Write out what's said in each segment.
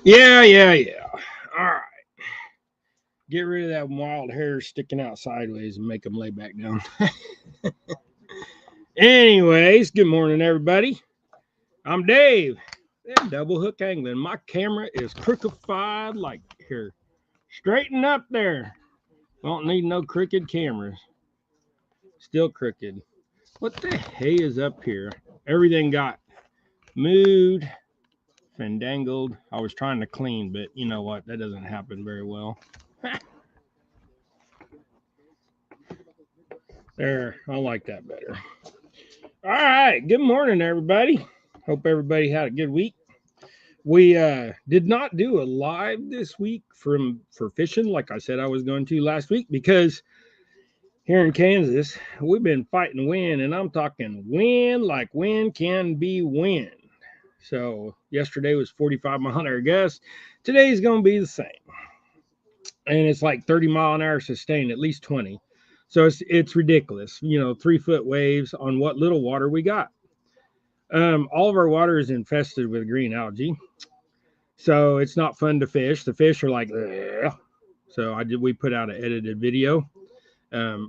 Yeah. All right. Get rid of that wild hair sticking out sideways and make them lay back down. Anyways, good morning, everybody. I'm Dave. Double hook angling. My camera is crookedified like here. Straighten up there. Don't need no crooked cameras. Still crooked. What the hay is up here? Everything got moved, fandangled. I was trying to clean, but you know what? That doesn't happen very well. There, I like that better. All right, good morning, everybody. Hope everybody had a good week. We did not do a live this week for fishing like I said I was going to last week because here in Kansas we've been fighting wind, and I'm talking wind like wind can be wind. So yesterday was 45-mile-an-hour gust. Today's going to be the same, and it's like 30-mile-an-hour sustained, at least 20. So it's ridiculous. 3-foot waves on what little water we got. All of our water is infested with green algae, so it's not fun to fish. The fish are like, ugh. So we put out an edited video.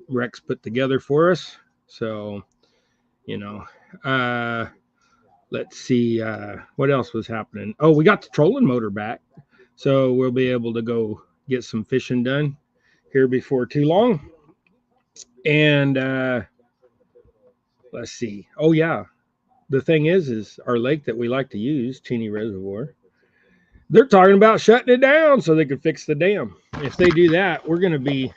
Rex put together for us. So, let's see what else was happening. Oh, we got the trolling motor back, so we'll be able to go get some fishing done here before too long. And let's see. Oh yeah, the thing is our lake that we like to use, Cheney Reservoir, they're talking about shutting it down so they can fix the dam. If they do that, we're going to be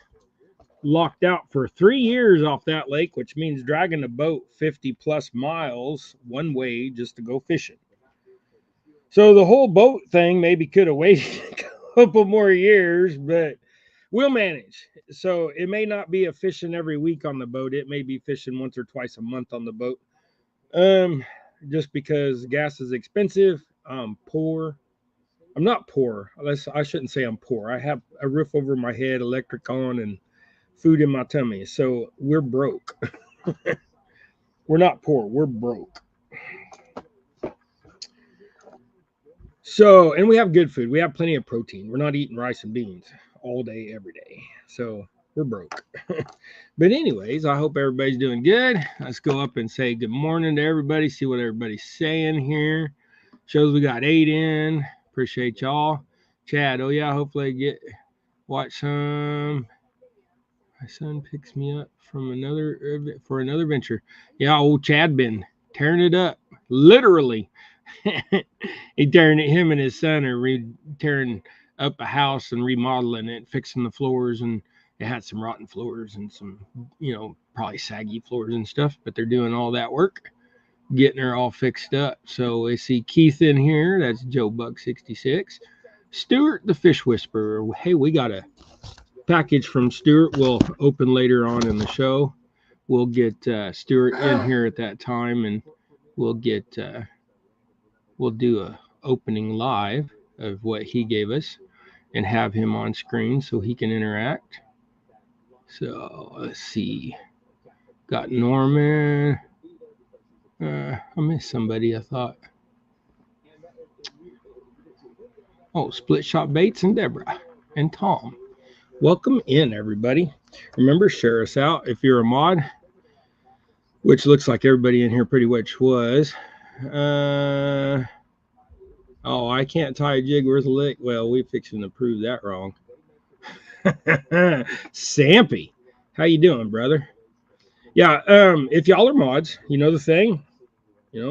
locked out for 3 years off that lake, which means dragging a boat 50 plus miles one way just to go fishing. So the whole boat thing maybe could have waited a couple more years, but we'll manage. So it may not be a fishing every week on the boat. It may be fishing once or twice a month on the boat. Just because gas is expensive. I'm poor. I'm not poor. I shouldn't say I'm poor. I have a roof over my head, electric on, and food in my tummy. So we're broke. We're not poor. We're broke. So, and we have good food. We have plenty of protein. We're not eating rice and beans all day, every day. So we're broke. But anyways, I hope everybody's doing good. Let's go up and say good morning to everybody. See what everybody's saying here. Shows we got 8 in. Appreciate y'all. Chad, oh yeah, hopefully watch some. My son picks me up from another venture. Yeah, old Chad been tearing it up, literally. Him and his son are tearing up a house and remodeling it, fixing the floors, and it had some rotten floors and some, probably saggy floors and stuff. But they're doing all that work, getting her all fixed up. So I see Keith in here. That's Joe Buck 66. Stuart the Fish Whisperer. Hey, we got a package from Stuart. We'll open later on in the show. We'll get Stuart in here at that time, and we'll do a opening live of what he gave us and have him on screen so he can interact. So let's see. Got Norman. I missed somebody, I thought. Oh, Split Shot Baits and Deborah and Tom. Welcome in, everybody. Remember, share us out if you're a mod, which looks like everybody in here pretty much was. Oh, I can't tie a jig worth a lick. Well, we fixing to prove that wrong. Sampy, how you doing, brother? Yeah, if y'all are mods, you know the thing.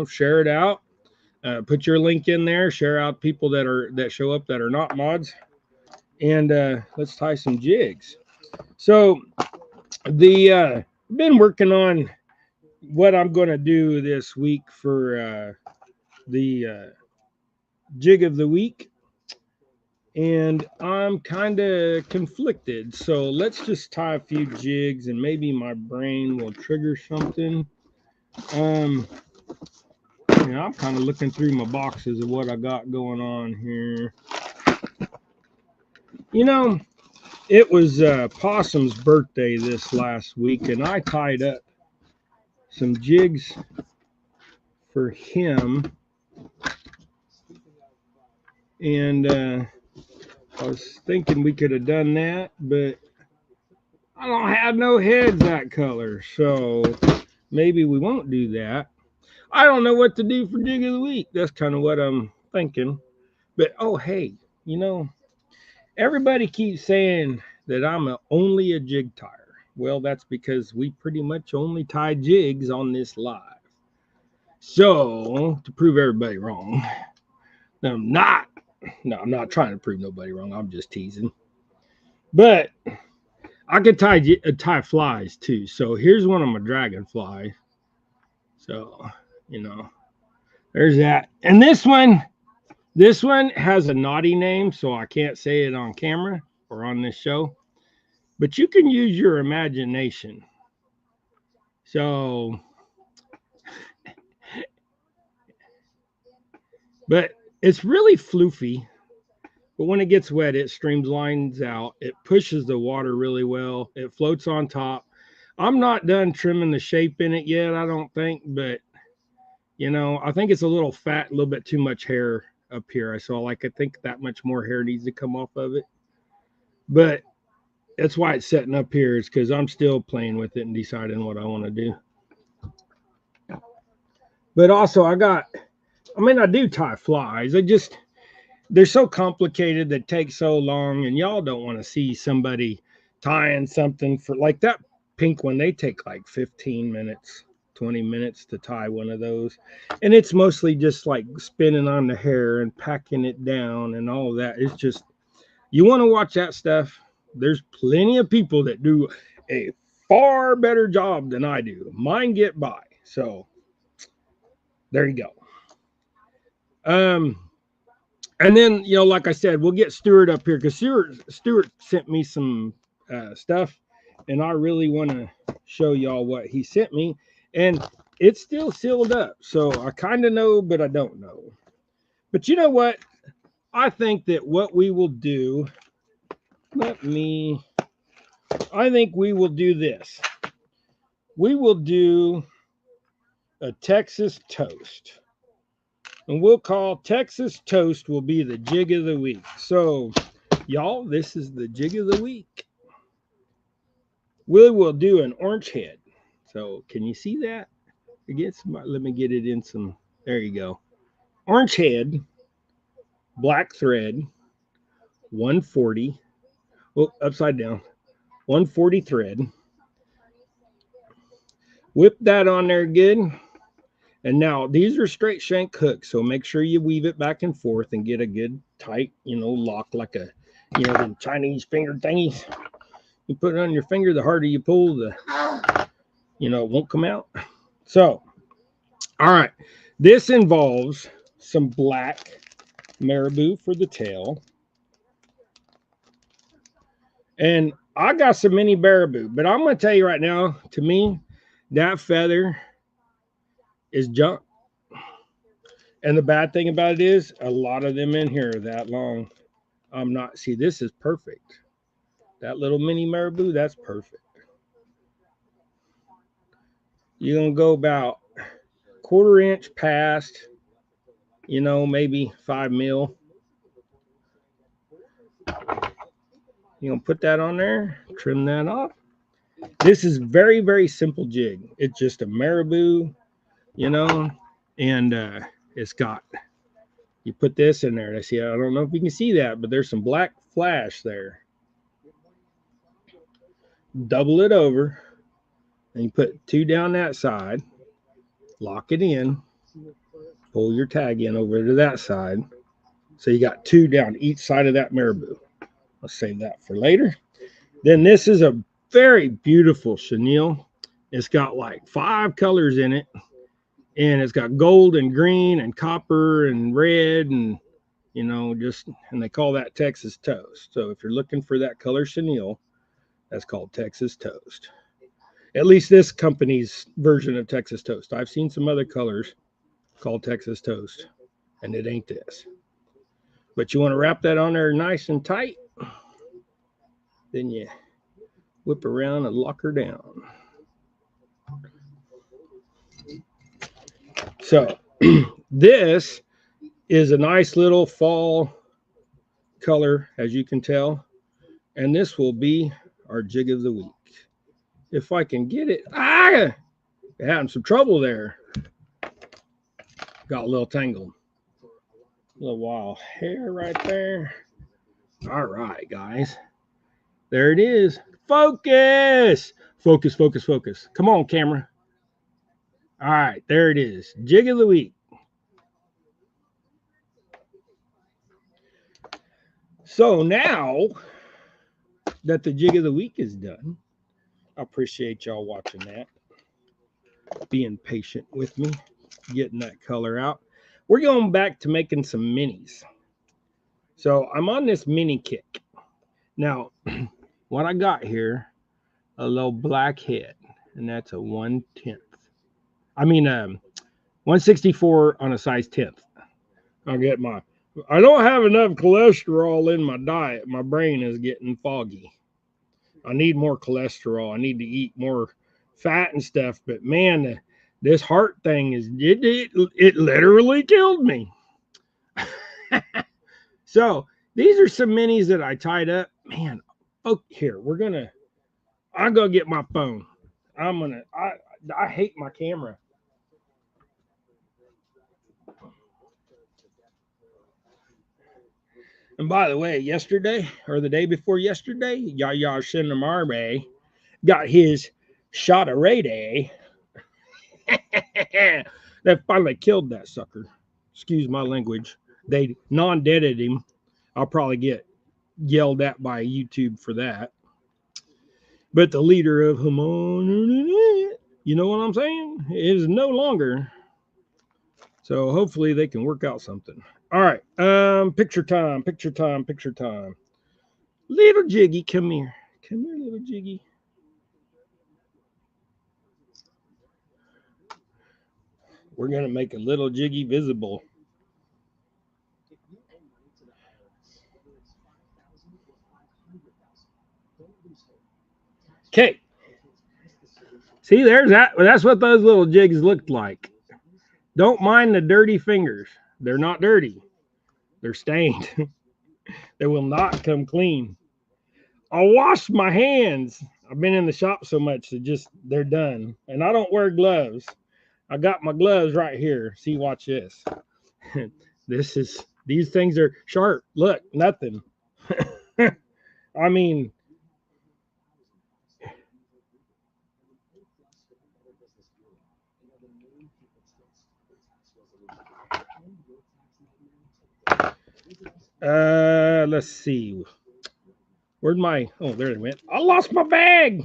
Share it out. Put your link in there. Share out people that show up that are not mods, and let's tie some jigs. So been working on what I'm going to do this week for the jig of the week, and I'm kind of conflicted. So let's just tie a few jigs, and maybe my brain will trigger something. I'm kind of looking through my boxes of what I got going on here. It was Possum's birthday this last week, and I tied up some jigs for him. And I was thinking we could have done that, but I don't have no heads that color, so maybe we won't do that. I don't know what to do for Jig of the Week. That's kind of what I'm thinking. But oh, hey, you know, everybody keeps saying that I'm only a jig tire. Well, that's because we pretty much only tie jigs on this live. So, to prove everybody wrong, I'm not. No, I'm not trying to prove nobody wrong. I'm just teasing. But I could tie flies too. So here's one of my dragonfly. So, you know, there's that. And this one has a naughty name, so I can't say it on camera or on this show. But you can use your imagination. So, but it's really floofy. But when it gets wet, it streamlines out. It pushes the water really well. It floats on top. I'm not done trimming the shape in it yet, I don't think, but you know, I think it's a little fat, a little bit too much hair up here. I think that much more hair needs to come off of it. But that's why it's setting up here, is because I'm still playing with it and deciding what I want to do. But also I do tie flies. They're so complicated, that take so long, and y'all don't want to see somebody tying something for like that pink one. They take like 15 minutes, 20 minutes to tie one of those. And it's mostly just like spinning on the hair and packing it down and all of that. It's just, you want to watch that stuff. There's plenty of people that do a far better job than I do. Mine get by. So there you go. And then, you know, like I said, we'll get Stuart up here, because Stuart sent me some stuff, and I really want to show y'all what he sent me. And it's still sealed up, so I kind of know, but I don't know. But you know what? I think that what we will do, I think we will do this. We will do a Texas toast. And we'll call Texas toast will be the jig of the week. So, y'all, this is the jig of the week. We will do an orange head. So, can you see that? Let me get it in some. There you go. Orange head, black thread, 140. Oh, upside down. 140 thread. Whip that on there good. And now these are straight shank hooks, so make sure you weave it back and forth and get a good tight, you know, lock, like a, you know, the Chinese finger thingies. You put it on your finger, the harder you pull, the, you know, it won't come out. So, all right, this involves some black marabou for the tail. And I got some mini marabou, but I'm going to tell you right now, to me, that feather is junk. And the bad thing about it is, a lot of them in here are that long. See, this is perfect. That little mini marabou, that's perfect. You're going to go about 1/4 inch past, you know, maybe 5 mil. You're going to put that on there, trim that off. This is very, very simple jig. It's just a marabou, you know, and it's got, you put this in there. I don't know if you can see that, but there's some black flash there. Double it over, and you put 2 down that side, lock it in, pull your tag in over to that side. So you got 2 down each side of that marabou. I'll save that for later. Then this is a very beautiful chenille. It's got like 5 colors in it, and it's got gold and green and copper and red, and you know, and they call that Texas toast. So if you're looking for that color chenille, that's called Texas toast. At least this company's version of Texas toast. I've seen some other colors called Texas toast, and it ain't this. But you want to wrap that on there nice and tight. Then you whip around and lock her down. So this is a nice little fall color, as you can tell. And this will be our jig of the week. If I can get it. Having some trouble there. Got a little tangled. A little wild hair right there. All right, guys. There it is. Focus. Focus, focus, focus. Come on, camera. All right, there it is. Jig of the week. So now that the jig of the week is done, I appreciate y'all watching that, being patient with me, getting that color out. We're going back to making some minis. So I'm on this mini kick. Now, what I got here, a little black head, and that's a 1/10. I mean, 164 on a size 10th. I don't have enough cholesterol in my diet. My brain is getting foggy. I need more cholesterol. I need to eat more fat and stuff. But man, this heart thing it literally killed me. So these are some minis that I tied up. Man, oh, here I'm gonna get my phone. I hate my camera. And by the way, yesterday or the day before yesterday, Yaya Shinamarbe got his shot of Ray Day. That finally killed that sucker. Excuse my language. They non-deaded him. I'll probably get yelled at by YouTube for that. But the leader of Hamon, you know what I'm saying, is no longer. So hopefully they can work out something. All right. Picture time, picture time, picture time. Little Jiggy, come here. Come here, little Jiggy. We're going to make a little Jiggy visible. Okay. See, there's that. That's what those little jigs looked like. Don't mind the dirty fingers. They're not dirty. They're stained. They will not come clean. I'll wash my hands. I've been in the shop so much that they're done. And I don't wear gloves. I got my gloves right here. See, watch this. These things are sharp. Look, nothing. I mean, let's see. Where'd oh, there they went. I lost my bag.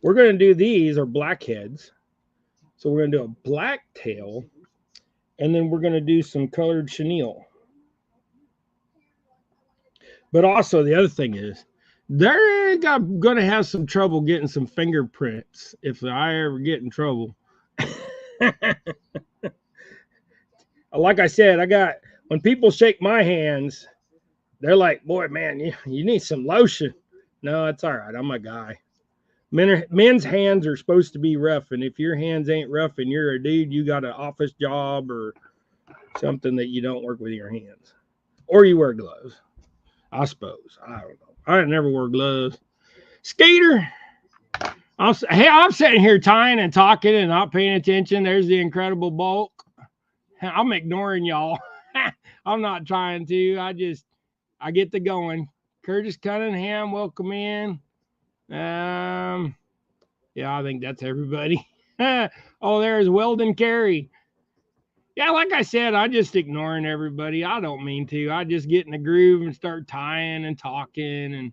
We're going to do these are blackheads. So we're going to do a black tail, and then we're going to do some colored chenille. But also the other thing is, they're going to have some trouble getting some fingerprints if I ever get in trouble. Like I said, when people shake my hands, they're like, boy, man, you need some lotion. No, it's all right. I'm a guy. Men's hands are supposed to be rough, and if your hands ain't rough and you're a dude, you got an office job or something that you don't work with your hands, or you wear gloves. I suppose. I don't know. I never wore gloves. Skater. I'm sitting here tying and talking and not paying attention. There's the incredible bulk. I'm ignoring y'all. I'm not trying to. I get the going. Curtis Cunningham, welcome in. Yeah, I think that's everybody. Oh, there's Weldon Carey. Yeah, like I said, I just ignoring everybody. I don't mean to. I just get in the groove and start tying and talking. And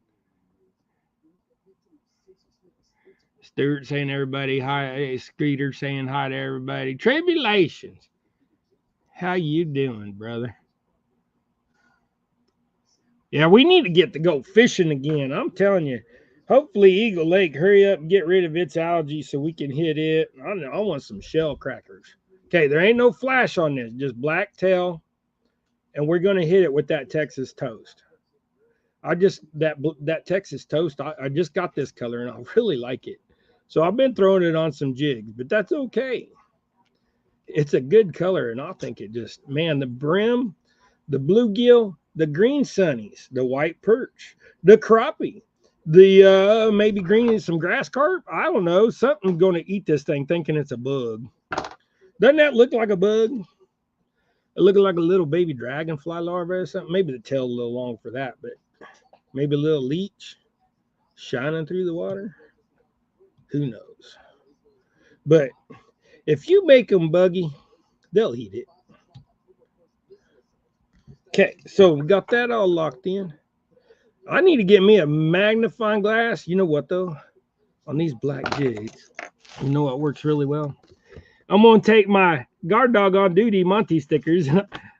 Stuart saying everybody hi. Hey, Skeeter saying hi to everybody. Tribulations. How you doing, brother? Yeah, we need to get to go fishing again. I'm telling you. Hopefully, Eagle Lake, hurry up and get rid of its algae so we can hit it. I want some shell crackers. Okay, there ain't no flash on this, just black tail, and we're going to hit it with that Texas toast. That Texas toast, I just got this color, and I really like it. So I've been throwing it on some jigs, but that's okay. it's a good color, and I think it just, man, the brim, the bluegill, the green sunnies, the white perch, the crappie, the maybe green some grass carp. I don't know. Something's going to eat this thing thinking it's a bug. Doesn't that look like a bug? It looks like a little baby dragonfly larva or something. Maybe the tail's a little long for that, but maybe a little leech shining through the water. Who knows? But if you make them buggy, they'll eat it. Okay, so we got that all locked in. I need to get me a magnifying glass. You know what, though? On these black jigs, you know what works really well? I'm going to take my guard dog on duty Monty stickers.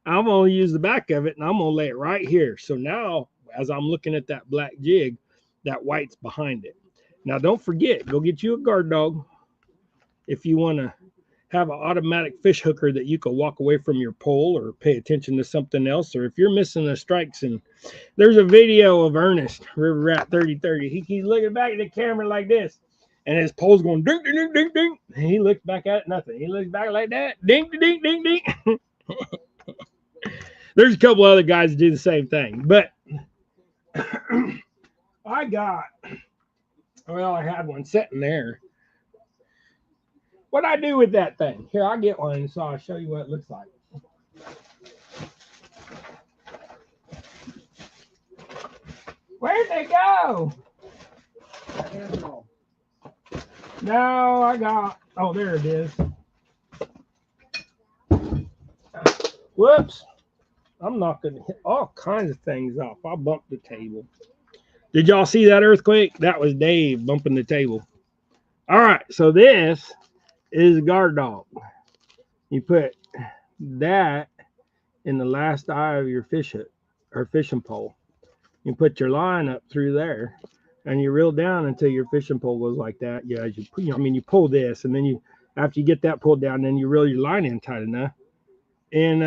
I'm going to use the back of it, and I'm going to lay it right here. So now, as I'm looking at that black jig, that white's behind it. Now, don't forget, go get you a guard dog if you want to have an automatic fish hooker that you can walk away from your pole or pay attention to something else. Or if you're missing the strikes, and there's a video of Ernest, River Rat 3030. He keeps looking back at the camera like this, and his pole's going ding, ding, ding, ding, ding. And he looks back at it, nothing. He looks back like that, ding, ding, ding, ding, ding. There's a couple other guys that do the same thing, but I had one sitting there. What'd I do with that thing? Here, I'll get one so I'll show you what it looks like. Where'd they go? No, oh, there it is. Whoops. I'm knocking all kinds of things off. I bumped the table. Did y'all see that earthquake? That was Dave bumping the table. All right, so this is a guard dog. You put that in the last eye of your fish hook or fishing pole. You put your line up through there, and you reel down until your fishing pole goes like that. Yeah, as you pull this, and then you, after you get that pulled down, then you reel your line in tight enough. And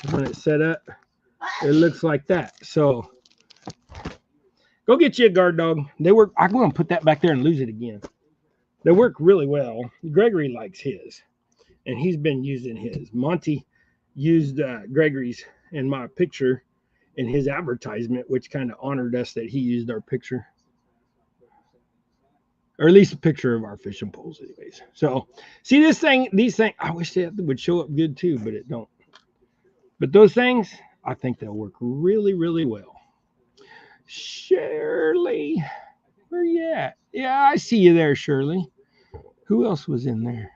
when it's set up, it looks like that. So go get you a guard dog. They work. I'm going to put that back there and lose it again. They work really well. Gregory likes his, and he's been using his. Monty used Gregory's in my picture in his advertisement, which kind of honored us that he used our picture, or at least a picture of our fishing poles anyways. So see these things, I wish they would show up good too, but it don't. But those things, I think they'll work really, really well. Shirley, where you at? Yeah, I see you there, Shirley. Who else was in there?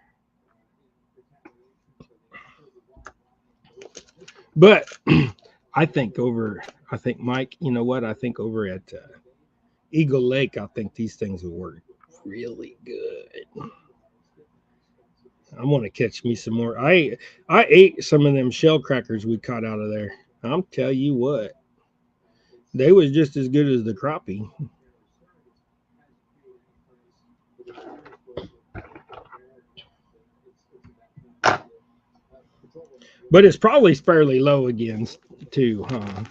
But I think Mike, you know what? I think over at Eagle Lake, I think these things will work really good. I'm gonna catch me some more. I ate some of them shell crackers we caught out of there. I'll tell you what, they was just as good as the crappie. But it's probably fairly low again too, huh?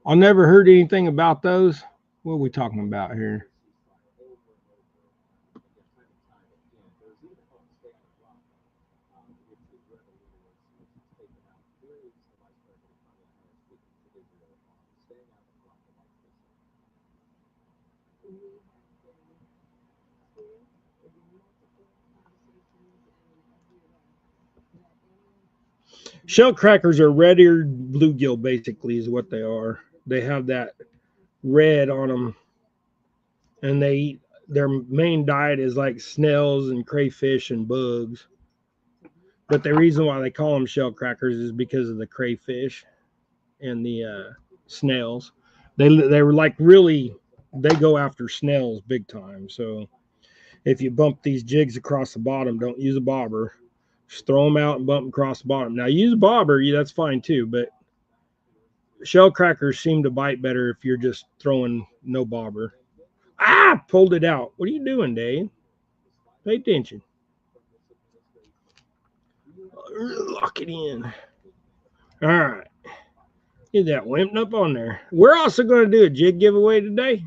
I never heard anything about those. What are we talking about here? Shell crackers are red-eared bluegill, basically, is what they are. They have that red on them, and they eat. Their main diet is like snails and crayfish and bugs. But the reason why they call them shell crackers is because of the crayfish and the snails. They were like really, they go after snails big time. So if you bump these jigs across the bottom, don't use a bobber. Just throw them out and bump them across the bottom. Now use a bobber, yeah, that's fine too. But shell crackers seem to bite better if you're just throwing no bobber. Ah, pulled it out. What are you doing, Dave? Pay attention. Lock it in. All right. Get that wimping up on there. We're also going to do a jig giveaway today.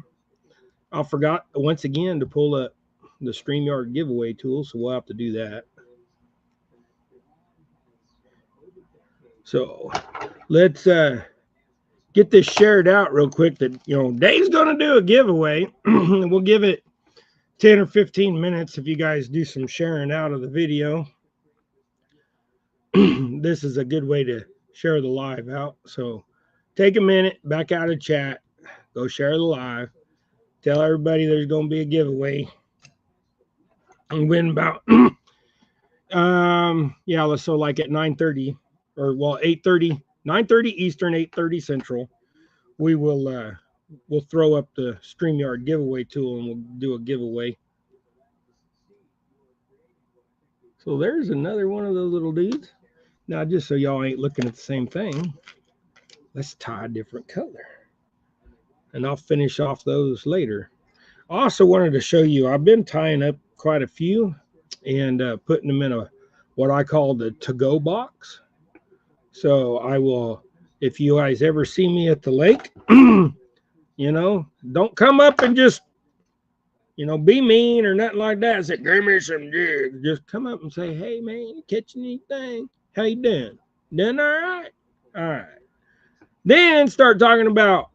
I forgot once again to pull up the StreamYard giveaway tool, so we'll have to do that. So let's get this shared out real quick. That Dave's going to do a giveaway. We'll give it 10 or 15 minutes if you guys do some sharing out of the video. This is a good way to share the live out. So take a minute, back out of chat, go share the live, tell everybody there's going to be a giveaway, and win about so like at 9:30 or 8:30, 9:30 Eastern, 8:30 Central, we will we'll throw up the StreamYard giveaway tool and we'll do a giveaway. So there's another one of those little dudes. Now, just so y'all ain't looking at the same thing, let's tie a different color. And I'll finish off those later. I also wanted to show you, I've been tying up quite a few and putting them in what I call the to-go box. So I will, if you guys ever see me at the lake, don't come up and just, be mean or nothing like that. Say, give me some jigs. Just come up and say, hey, man, you catching anything? How you doing? Doing all right? All right. Then start talking about,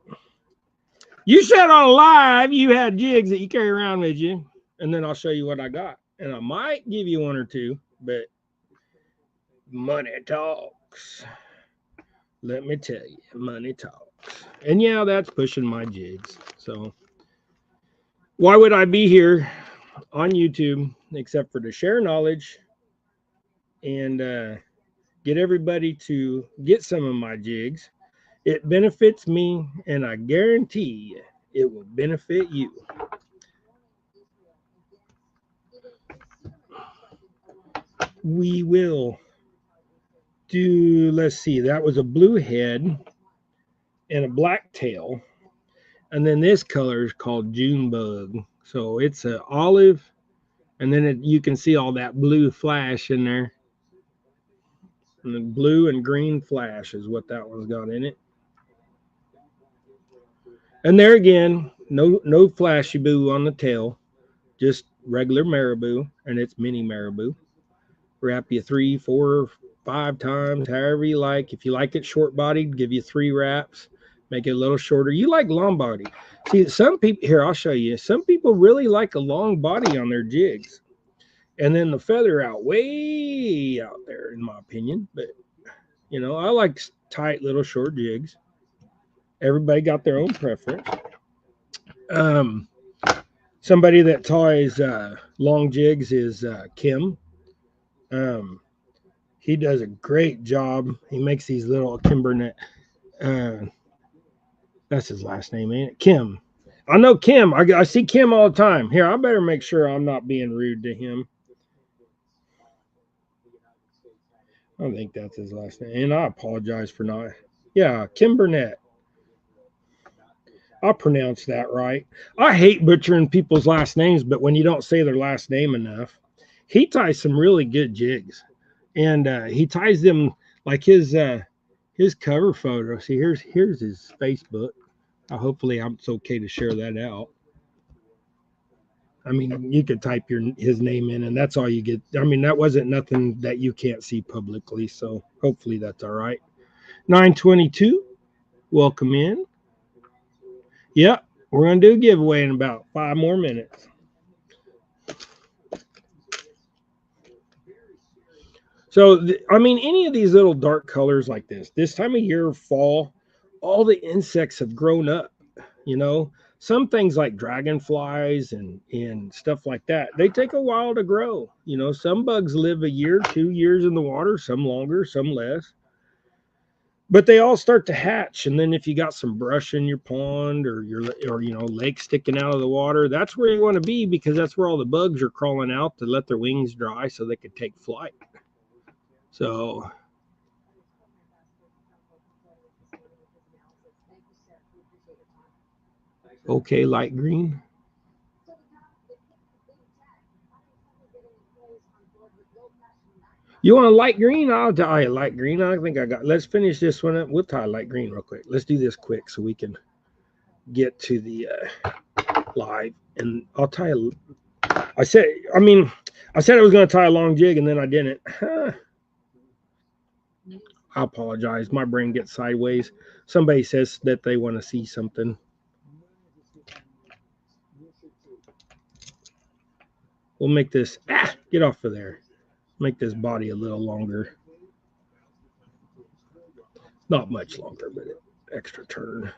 you said on live you had jigs that you carry around with you, and then I'll show you what I got. And I might give you one or two, but money talks. Let me tell you, money talks. And yeah, that's pushing my jigs. So why would I be here on YouTube except for to share knowledge and get everybody to get some of my jigs? It benefits me, and I guarantee you it will benefit you. We will do, let's see, that was a blue head and a black tail. And then this color is called June bug. So it's an olive, and then you can see all that blue flash in there. And the blue and green flash is what that one's got in it. And there again, no flashy boo on the tail, just regular marabou, and it's mini marabou. Wrap you 3, 4, 5 times, however you like. If you like it short bodied, give you 3 wraps, make it a little shorter. You like long body. See, some people, here, I'll show you. Some people really like a long body on their jigs. And then the feather out way out there, in my opinion. But, I like tight little short jigs. Everybody got their own preference. Somebody that ties long jigs is Kim. He does a great job. He makes these little Kimbernet. That's his last name, ain't it? Kim. I know Kim. I see Kim all the time. Here, I better make sure I'm not being rude to him. I think that's his last name. And I apologize for not. Yeah, Kim Burnett. I'll pronounce that right. I hate butchering people's last names, but when you don't say their last name enough, he ties some really good jigs. And he ties them like his cover photo. See, here's his Facebook. Hopefully it's okay to share that out. I mean, you could type his name in, and that's all you get. I mean, that wasn't nothing that you can't see publicly, so hopefully that's all right. 922, welcome in. Yep, we're going to do a giveaway in about 5 more minutes. So, any of these little dark colors like this time of year, fall, all the insects have grown up, Some things like dragonflies and stuff like that, they take a while to grow. Some bugs live 1 year, 2 years in the water, some longer, some less. But they all start to hatch, and then if you got some brush in your pond or your lake sticking out of the water, that's where you want to be, because that's where all the bugs are crawling out to let their wings dry so they could take flight. So okay, light green. You want a light green? I'll tie a light green. I think I got. Let's finish this one up. We'll tie a light green real quick. Let's do this quick so we can get to the live. And I'll tie a. I said I was going to tie a long jig and then I didn't. I apologize. My brain gets sideways. Somebody says that they want to see something. We'll make this. Get off of there. Make this body a little longer. Not much longer, but extra turn.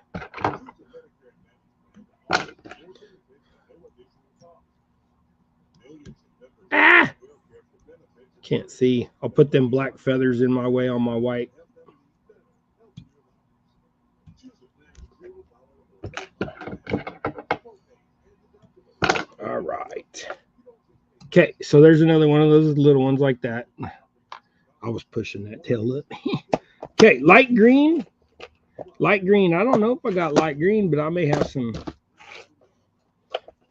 Can't see. I'll put them black feathers in my way on my white. All right. Okay, so there's another one of those little ones like that. I was pushing that tail up. Okay, light green. Light green. I don't know if I got light green, but I may have some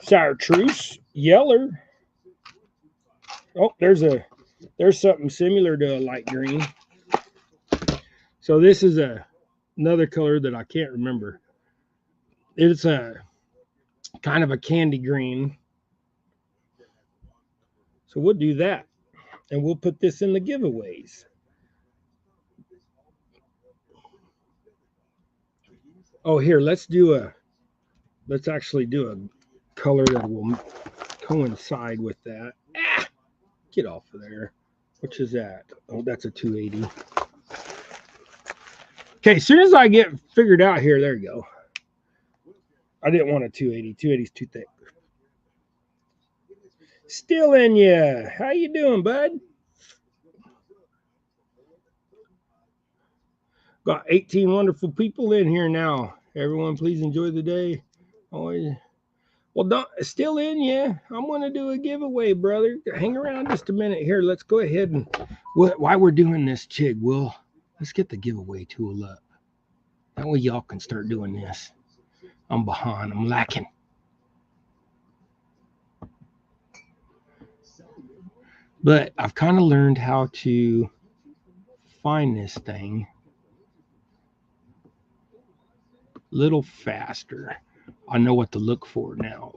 chartreuse, yeller. Oh, there's something similar to a light green. So this is another color that I can't remember. It's a kind of a candy green. So we'll do that. And we'll put this in the giveaways. Oh, here, let's actually do a color that will coincide with that. Get off of there. Which is that? Oh, that's a 280. Okay, as soon as I get figured out here, there you go. I didn't want a 280. 280 is too thick. Still in ya. How you doing, bud? Got 18 wonderful people in here now. Everyone, please enjoy the day. Always. Well, don't still in ya. I'm gonna do a giveaway, brother. Hang around just a minute here. Let's go ahead and while we're doing this, Chig, let's get the giveaway tool up. That way y'all can start doing this. I'm behind. I'm lacking. But I've kind of learned how to find this thing a little faster. I know what to look for now.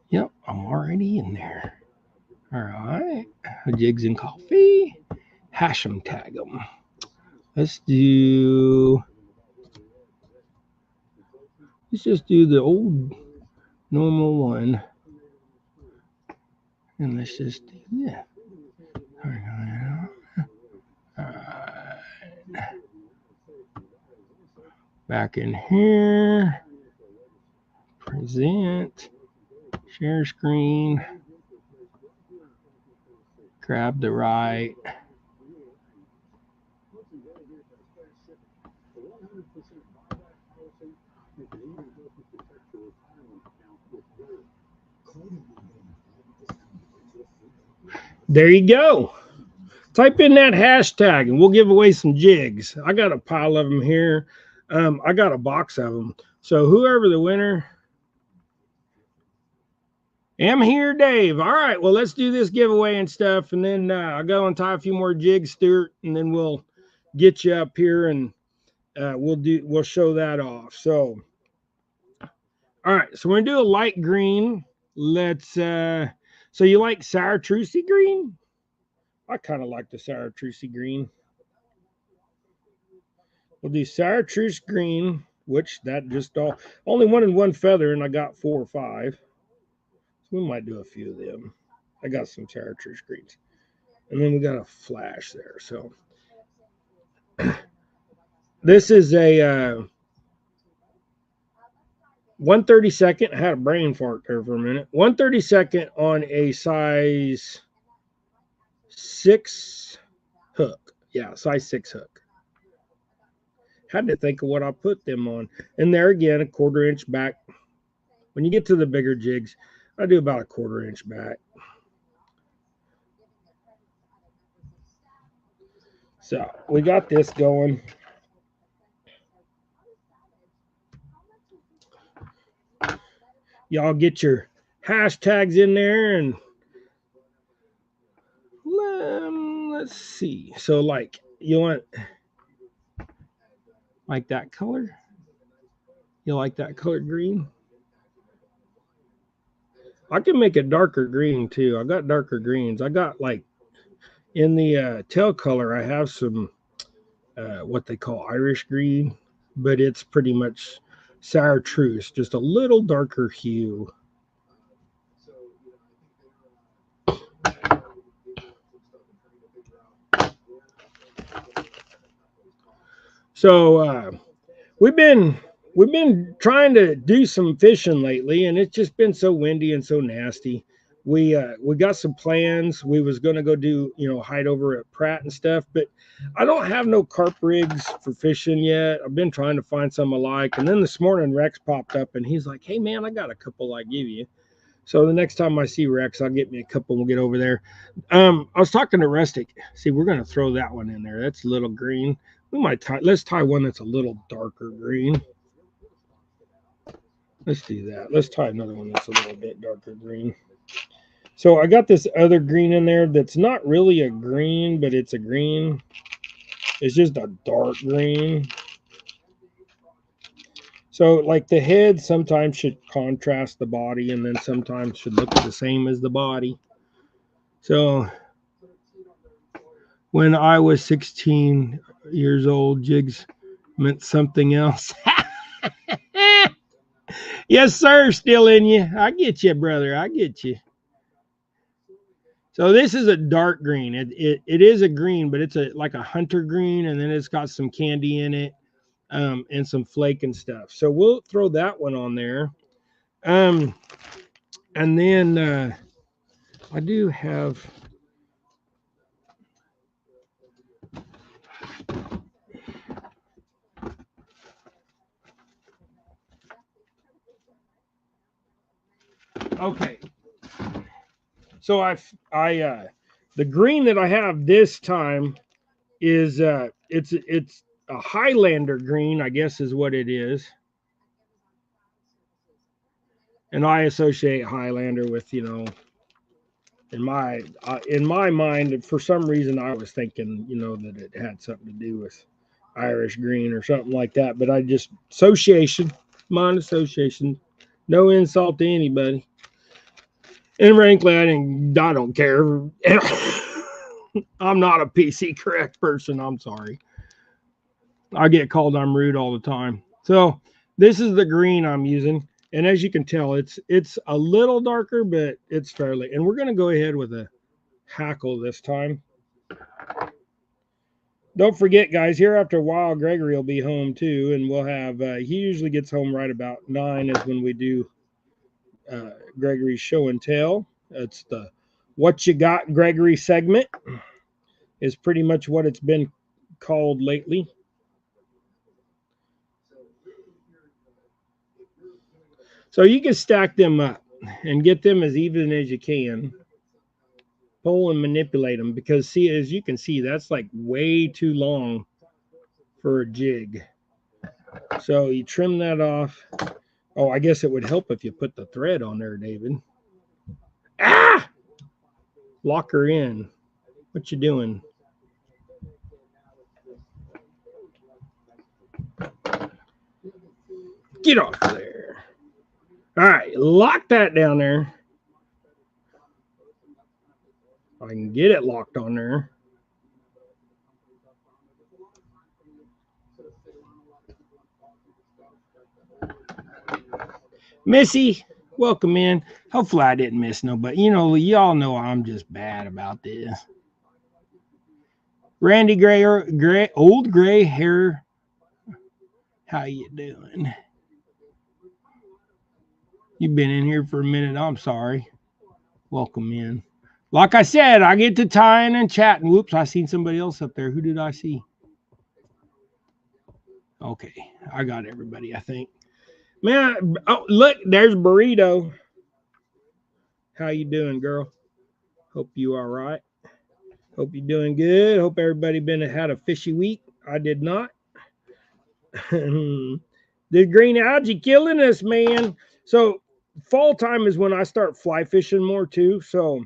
Yep, I'm already in there. All right. Jigs and coffee. Hash them, tag them. Let's just do the old normal one. And let's just do that. All right. Back in here. Present. Share screen. Grab the right. There you go. Type in that hashtag and we'll give away some jigs. I got a pile of them here. I got a box of them. So whoever the winner, am here, Dave. All right, well, let's do this giveaway and stuff. And then I'll go and tie a few more jigs, Stuart, and then we'll get you up here and we'll show that off. So, all right, so we're gonna do a light green. Let's so you like chartreuse green? I kind of like the chartreuse green. We'll do chartreuse green, which that just only one in one feather, and I got 4 or 5. So we might do a few of them. I got some chartreuse greens. And then we got a flash there. So this is a 1/32. I had a brain fart there for a minute. 1/32 on a size 6 hook. Yeah, size 6 hook. Had to think of what I put them on. And there again, a 1/4 inch back. When you get to the bigger jigs, I do about a 1/4 inch back. So we got this going. Y'all get your hashtags in there and let's see. So like you want like that color? You like that color green? I can make a darker green too. I got darker greens. I got like in the tail color, I have some what they call Irish green, but it's pretty much chartreuse, just a little darker hue. So we've been trying to do some fishing lately, and it's just been so windy and so nasty. We got some plans. We was gonna go do hide over at Pratt and stuff, but I don't have no carp rigs for fishing yet. I've been trying to find some alike, and then this morning Rex popped up and he's like, "Hey man, I got a couple I give you." So the next time I see Rex, I'll get me a couple. And we'll get over there. I was talking to Rustic. See, we're gonna throw that one in there. That's a little green. We might tie. Let's tie one that's a little darker green. Let's do that. Let's tie another one that's a little bit darker green. So I got this other green in there that's not really a green, but it's a green. It's just a dark green. So like the head sometimes should contrast the body, and then sometimes should look the same as the body. So when I was 16 years old, Jigs meant something else. Yes, sir. Still in you. I get you, brother. I get you. So this is a dark green. It is a green, but it's like a hunter green, and then it's got some candy in it, and some flake and stuff. So we'll throw that one on there. And then I do have. Okay. So the green that I have this time is it's a Highlander green, I guess is what it is. And I associate Highlander with, in my mind, for some reason I was thinking, that it had something to do with Irish green or something like that, but I just mind association, no insult to anybody. And frankly, I don't care. I'm not a PC correct person. I'm sorry. I get called I'm rude all the time. So this is the green I'm using. And as you can tell, it's a little darker, but it's fairly. And we're going to go ahead with a hackle this time. Don't forget, guys, here after a while, Gregory will be home too. And we'll have, he usually gets home right about 9 is when we do Gregory's show and tell. It's the What You Got Gregory segment is pretty much what it's been called lately. So you can stack them up and get them as even as you can. Pull and manipulate them because see, as you can see, that's like way too long for a jig. So you trim that off. Oh, I guess it would help if you put the thread on there, David. Ah! Lock her in. What you doing? Get off there. All right, lock that down there. I can get it locked on there. Missy, welcome in. Hopefully I didn't miss nobody. Y'all know I'm just bad about this. Randy Gray, old gray hair. How you doing? You've been in here for a minute. I'm sorry. Welcome in. Like I said, I get to tying and chatting. Whoops, I seen somebody else up there. Who did I see? Okay, I got everybody, I think. Man, oh, look, there's Burrito. How you doing, girl? Hope you all right. Hope you're doing good. Hope everybody had a fishy week. I did not. The green algae killing us, man. So fall time is when I start fly fishing more too. So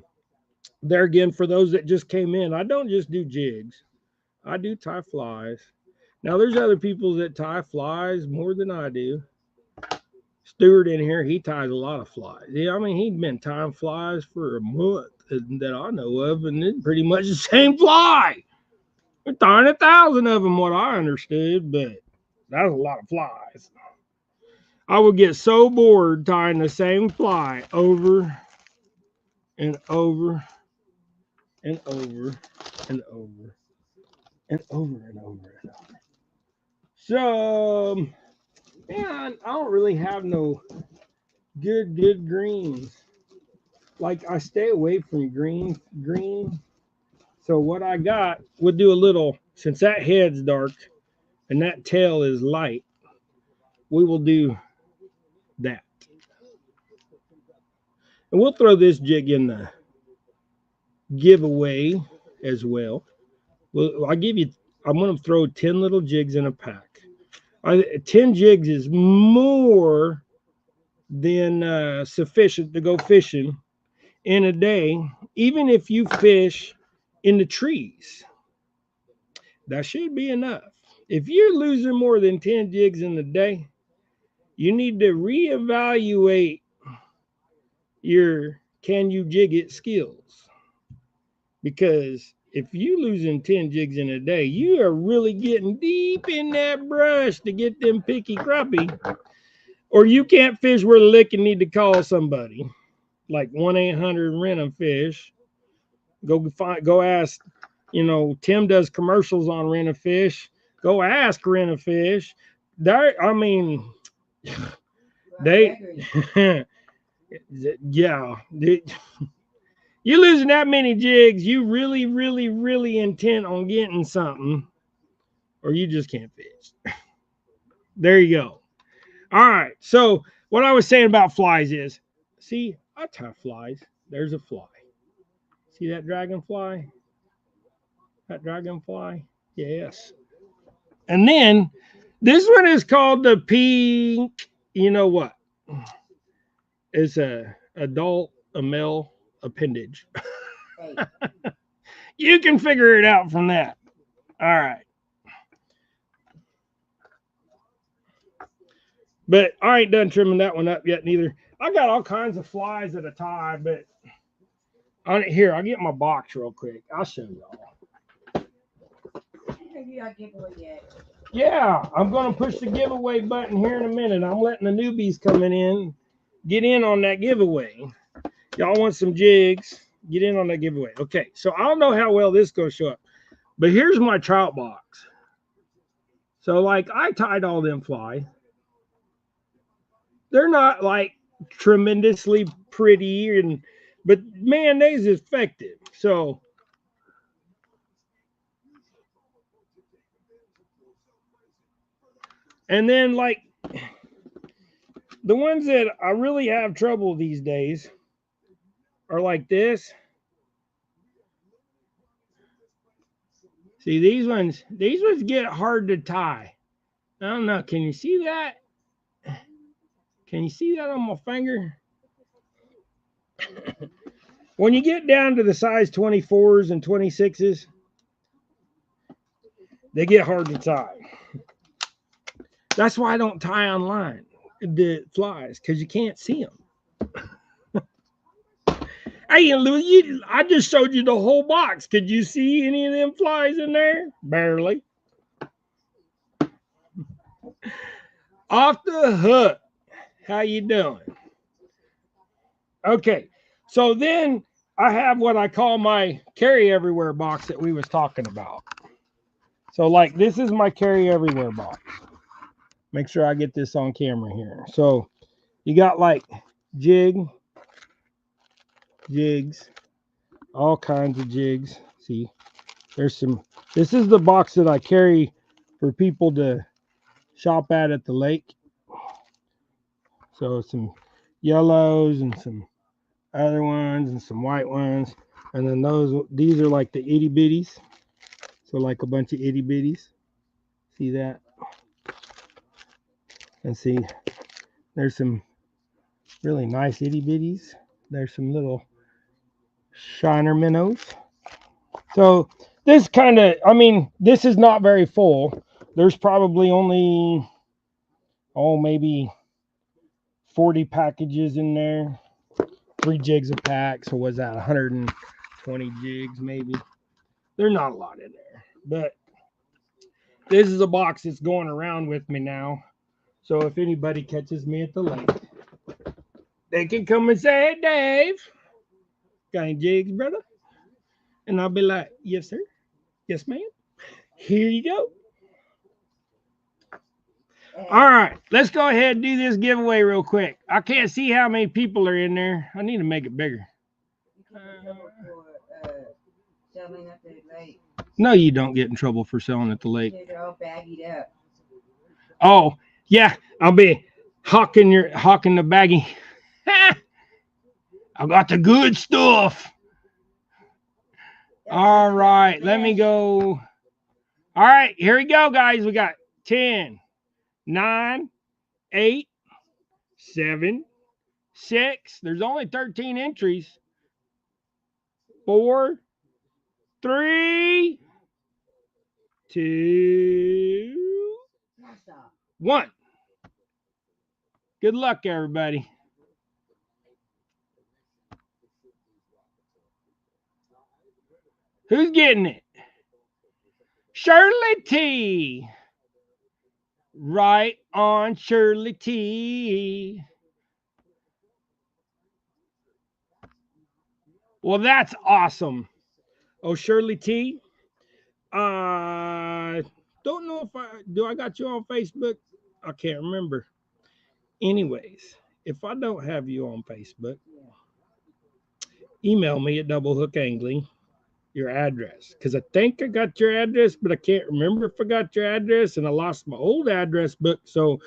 There again, for those that just came in, I don't just do jigs. I do tie flies. Now, there's other people that tie flies more than I do. Stewart in here, he ties a lot of flies. Yeah, I mean, he'd been tying flies for a month that I know of, and it's pretty much the same fly. We're tying 1,000 of them, what I understood, but that's a lot of flies. I would get so bored tying the same fly over and over and over and over and over and over and over. So, man, I don't really have no good greens. Like, I stay away from green. So what I got, we'll do a little, since that head's dark and that tail is light, we will do that. And we'll throw this jig in the giveaway as well. Well, I'm going to throw 10 little jigs in a pack. 10 jigs is more than sufficient to go fishing in a day, even if you fish in the trees. That should be enough. If you're losing more than 10 jigs in a day, you need to reevaluate your can you jig it skills. Because if you losing 10 jigs in a day, you are really getting deep in that brush to get them picky crappie. Or you can't fish where the lick and need to call somebody. Like 1-800-RENT-A-FISH. Go ask, Tim does commercials on Rent-A-Fish. Go ask Rent-A-Fish. I mean, they, yeah. You're losing that many jigs, you really, really, really intent on getting something, or you just can't fish. There you go. All right. So what I was saying about flies is, see, I tie flies. There's a fly. See that dragonfly? That dragonfly? Yes. And then this one is called the pink. You know what? It's a male appendage. You can figure it out from that. All right. But I ain't done trimming that one up yet neither. I got all kinds of flies at a time, but here, I'll get my box real quick. I'll show y'all. Yeah, I'm going to push the giveaway button here in a minute. I'm letting the newbies coming in get in on that giveaway. Y'all want some jigs? Get in on that giveaway. Okay, so I don't know how well this is going to show up, but here's my trout box. So, like, I tied all them fly. They're not, like, tremendously pretty, but, man, they's effective. So, and then, like, the ones that I really have trouble these days are like this. See, these ones get hard to tie. I don't know. Can you see that? Can you see that on my finger? When you get down to the size 24s and 26s, they get hard to tie. That's why I don't tie online, the flies, because you can't see them. Hey, Louis, I just showed you the whole box. Could you see any of them flies in there? Barely. Off the hook. How you doing? Okay, so then I have what I call my carry everywhere box that we was talking about. So, like, this is my carry everywhere box. Make sure I get this on camera here. So you got like jigs, all kinds of jigs. See, there's some. This is the box that I carry for people to shop at the lake. So some yellows and some other ones and some white ones. And then these are like the itty bitties. So like a bunch of itty bitties. See that? And see, there's some really nice itty bitties. There's some little Shiner minnows. So this kind of, I mean, this is not very full. There's probably only, maybe 40 packages in there. 3 jigs a pack. So was that 120 jigs maybe? There's not a lot in there. But this is a box that's going around with me now. So if anybody catches me at the lake, they can come and say, "Hey, Dave, got any jigs, brother?" And I'll be like, "Yes, sir. Yes, ma'am. Here you go." All right, let's go ahead and do this giveaway real quick. I can't see how many people are in there. I need to make it bigger. No, you don't get in trouble for selling at the lake. They're all baggied up. Oh, yeah, I'll be hawking the baggie. I got the good stuff. All right, let me go. All right, here we go, guys. We got 10, 9, 8, 7, 6. There's only 13 entries. 4, 3, 2, 1. Good luck, everybody. Who's getting it? Shirley T. Right on, Shirley T. Well, that's awesome. Oh, Shirley T. Don't know if I got you on Facebook. I can't remember. Anyways, if I don't have you on Facebook, email me at Double Hook Angling your address, because I think I got your address, but I can't remember if I got your address, and I lost my old address book. So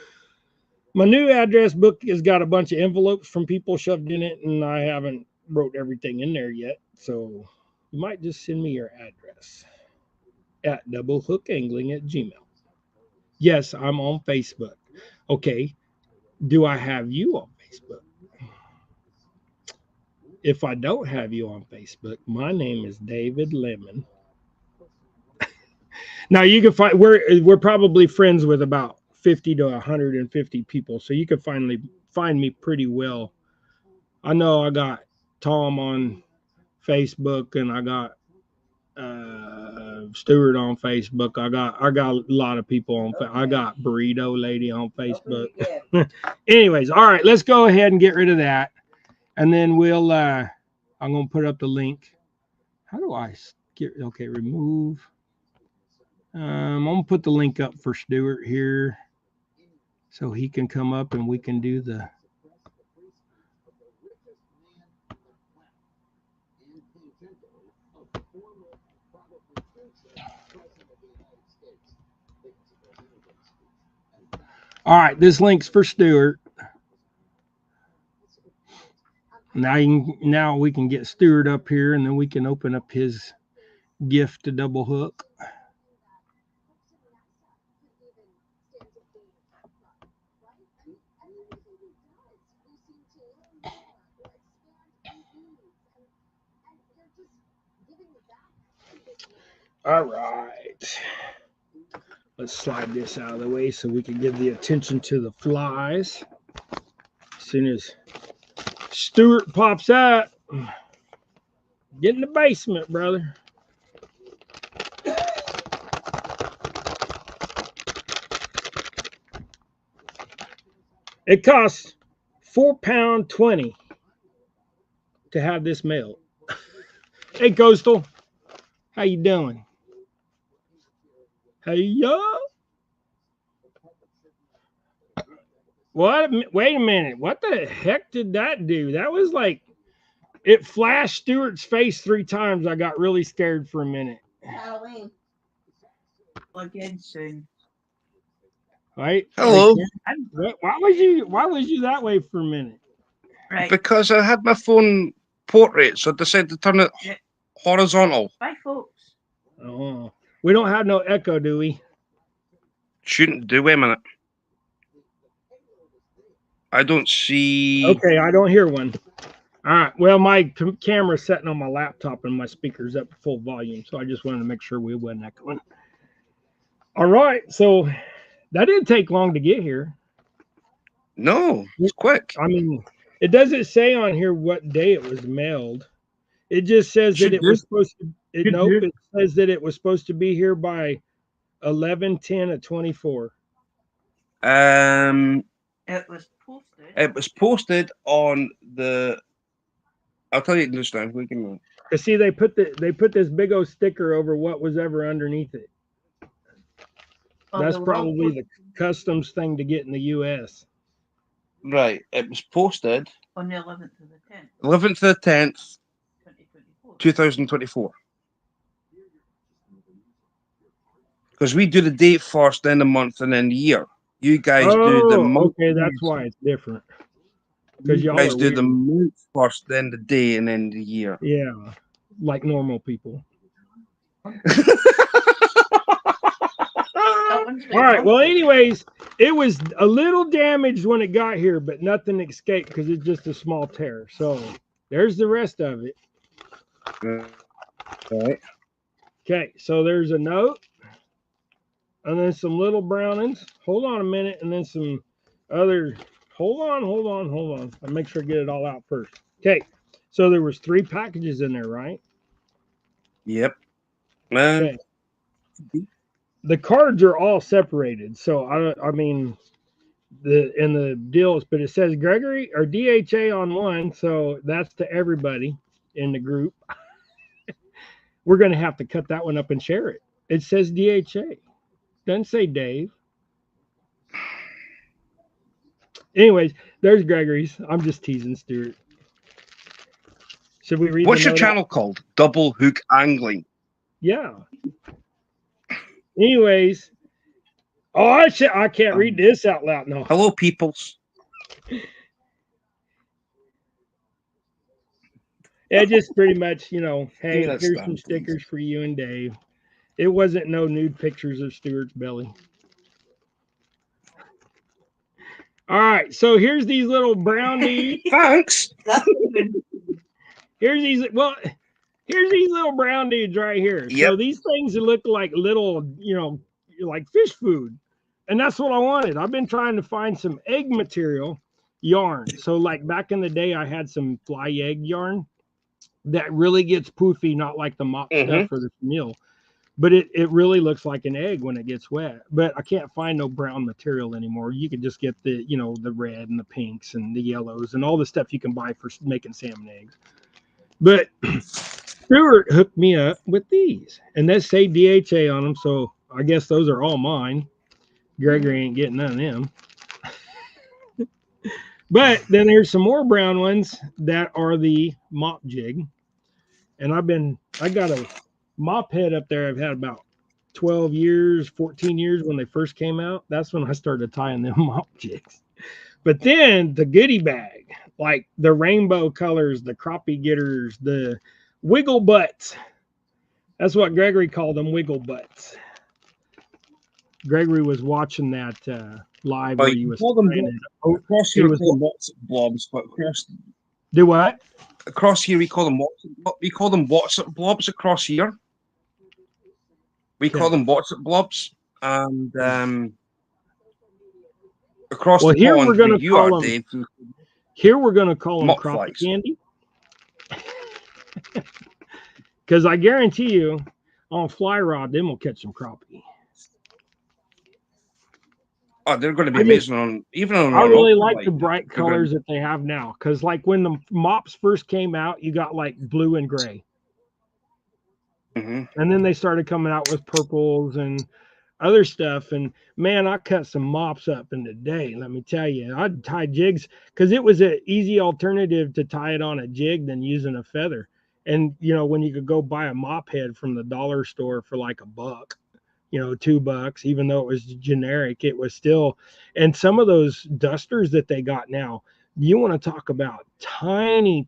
my new address book has got a bunch of envelopes from people shoved in it, and I haven't wrote everything in there yet. So you might just send me your address at doublehooKangling@gmail. Yes, I'm on Facebook. Okay, do I have you on Facebook? If I don't have you on Facebook, my name is David Lemon. Now you can find we're probably friends with about 50 to 150 people, so you can find me pretty well. I know I got Tom on Facebook, and I got Stuart on Facebook. I got a lot of people on. I got Burrito Lady on Facebook. Anyways, all right, let's go ahead and get rid of that, and then we'll. I'm gonna put up the link. How do I get? Okay, remove. I'm gonna put the link up for Stuart here, so he can come up and we can do the. All right, this link's for Stuart. Now we can get Stuart up here, and then we can open up his gift to Double Hook. All right. Let's slide this out of the way so we can give the attention to the flies. As soon as Stuart pops up, get in the basement, brother. It costs £4.20 to have this mailed. Hey, Coastal, how you doing? Hey, yo. What? Wait a minute. What the heck did that do? That was like, it flashed Stuart's face 3 times. I got really scared for a minute. Halloween. Again soon. Right? Hello. Why was you that way for a minute? Right. Because I had my phone portrait, so I decided to turn it horizontal. Bye, folks. Oh, we don't have no echo, do we? Shouldn't do. Wait a minute. I don't see. Okay, I don't hear one. All right. Well, my camera's setting on my laptop and my speaker's up to full volume, so I just wanted to make sure we wasn't echoing. All right. So that didn't take long to get here. No, it's quick. I mean, it doesn't say on here what day it was mailed. It just says that Should it do. was supposed to. Should Nope. do. It says that it was supposed to be here by 11/10/24. It was posted. It was posted on the. I'll tell you just now. We can. Cause see, they put this big old sticker over what was ever underneath it. on That's the probably local- the customs thing to get in the U.S. Right. It was posted on the 11th to the 10th, 11th to the 10th, 2024. 2024. Because we do the date first, then the month, and then the year. You guys do the Oh, month. okay, that's why it's different. Because You y'all guys are do weird. the month first, then the day, and then the year. Yeah, like normal people. All right. Well, anyways, it was a little damaged when it got here, but nothing escaped because it's just a small tear. So there's the rest of it. Right. Okay. So there's a note, and then some little brownings. Hold on a minute, and then some other. Hold on. I'll make sure I get it all out first. Okay. So there was 3 packages in there, right? Yep. Okay. The cards are all separated, so I mean the deals, but it says Gregory or DHA on one, so that's to everybody in the group. We're gonna have to cut that one up and share it. It says DHA, doesn't say Dave. Anyways, there's Gregory's. I'm just teasing Stuart. Should we read? What's the your note channel called? Double Hook Angling. Yeah. Anyways, I can't read this out loud. No. Hello, peoples. Yeah, just pretty much, hey, that here's stamp, some please. stickers for you and Dave. It wasn't no nude pictures of Stuart's belly. All right, so here's these little brownies. Thanks. Here's these little brown dudes right here. Yep. So these things look like little, like fish food. And that's what I wanted. I've been trying to find some egg material yarn. So like back in the day, I had some fly egg yarn that really gets poofy, not like the mop stuff for the meal. But it really looks like an egg when it gets wet. But I can't find no brown material anymore. You can just get the, the red and the pinks and the yellows and all the stuff you can buy for making salmon eggs. But Stuart hooked me up with these, and they say DHA on them, so I guess those are all mine. Gregory ain't getting none of them. But then there's some more brown ones that are the mop jig, and I got a mop head up there. I've had about 12 years, 14 years when they first came out. That's when I started tying them mop jigs. But then the goodie bag, like the rainbow colors, the crappie getters, the wiggle butts. That's what Gregory called them, wiggle butts. Gregory was watching that live where he was call them across here. We call them blobs, but do what? Across here we call them WhatsApp blobs. Across here we call them WhatsApp blobs, and across the here pond we're gonna you call are, them, Dave. Here we're gonna call them crappie flies. Candy, because I guarantee you, on fly rod, them will catch some crappie. Oh, they're going to be amazing on even on. I really like the bright colors that they have now, because like when the mops first came out, you got like blue and gray, and then they started coming out with purples and other stuff. And man, I cut some mops up in the day. Let me tell you, I'd tie jigs because it was an easy alternative to tie it on a jig than using a feather. And when you could go buy a mop head from the dollar store for like $1, $2, even though it was generic, it was still. And some of those dusters that they got now, you want to talk about tiny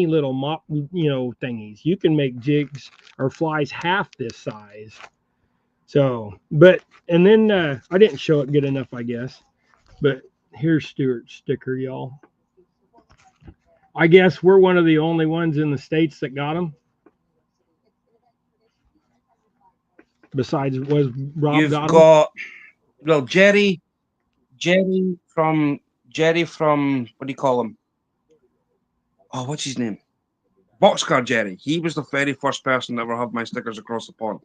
little mop, thingies. You can make jigs or flies half this size. So, and then I didn't show it good enough, I guess. But here's Stuart's sticker, y'all. I guess we're one of the only ones in the States that got them. Besides, was Rob You've got them? got well Jerry from what do you call him? Oh, what's his name? Boxcar Jerry. He was the very first person to ever have my stickers across the pond.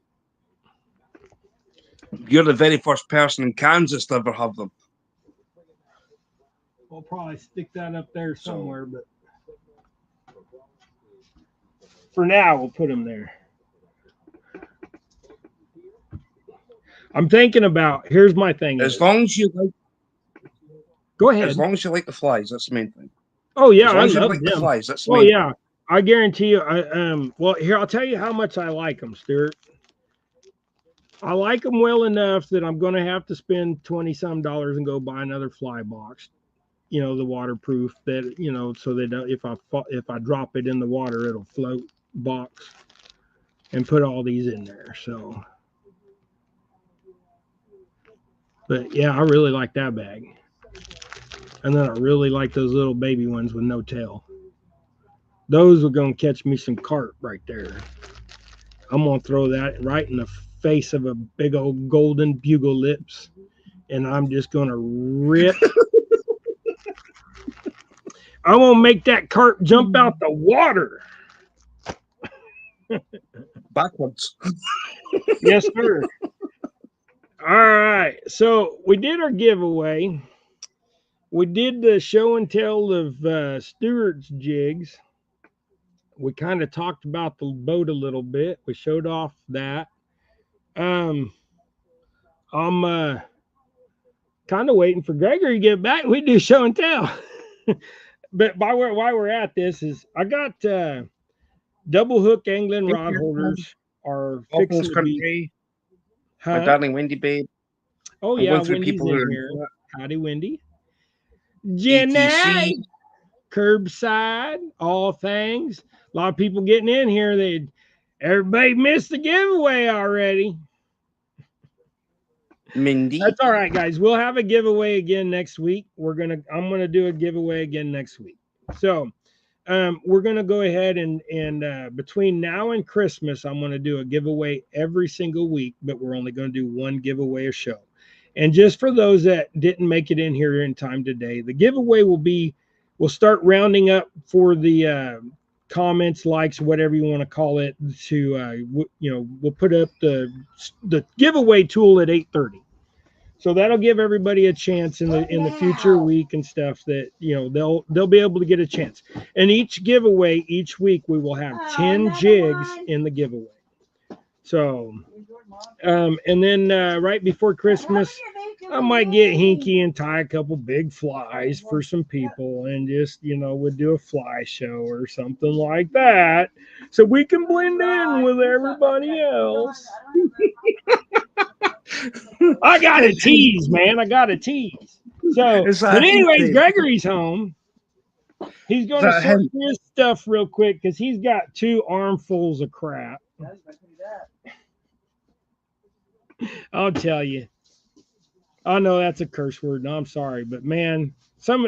You're the very first person in Kansas to ever have them. We'll probably stick that up there So- somewhere, but for now, we'll put them there. I'm thinking about. Here's my thing. As long as you like, Go ahead. as long as you like the flies, that's the main thing. Oh yeah, As long I as you love like the them. flies, that's the Oh main yeah, I guarantee you. Well, here I'll tell you how much I like them, Stuart. I like them well enough that I'm going to have to spend $20-some and go buy another fly box. You know, the waterproof that so that if I drop it in the water, it'll float box, and put all these in there. So, but yeah, I really like that bag, and then I really like those little baby ones with no tail. Those are going to catch me some carp right there. I'm going to throw that right in the face of a big old golden bugle lips, and I'm just going to rip. I'm going to make that carp jump out the water. Backwards. Yes, sir. All right. So we did our giveaway. We did the show and tell of Stewart's jigs. We kind of talked about the boat a little bit. We showed off that. I'm kind of waiting for Gregory to get back. We do show and tell. But while we're at this, is I got double hook angling rod holders are fixing Open's to be. country. Huh? My darling Wendy babe. Oh I'm yeah, going through Wendy's people in who are here. Howdy, Wendy. Jeanette, ETC. curbside, all things. A lot of people getting in here. Everybody missed the giveaway already. Mindy. That's all right, guys. We'll have a giveaway again next week. I'm gonna do a giveaway again next week. So we're gonna go ahead and between now and Christmas, I'm gonna do a giveaway every single week, but we're only gonna do one giveaway a show. And just for those that didn't make it in here in time today, the giveaway we'll start rounding up for the comments, likes, whatever you want to call it. We'll put up the giveaway tool at 8:30. So that'll give everybody a chance in the future week and stuff that they'll be able to get a chance. And each giveaway each week we will have 10 jigs in the giveaway. So and then right before Christmas, I might get hinky and tie a couple big flies for some people, and just we'll do a fly show or something like that, so we can blend in with everybody else. I got to tease, man. I got to tease. So, but anyways, Gregory's home. He's going to sort through his stuff real quick because he's got 2 armfuls of crap. I'll tell you. I know that's a curse word. No, I'm sorry, but man,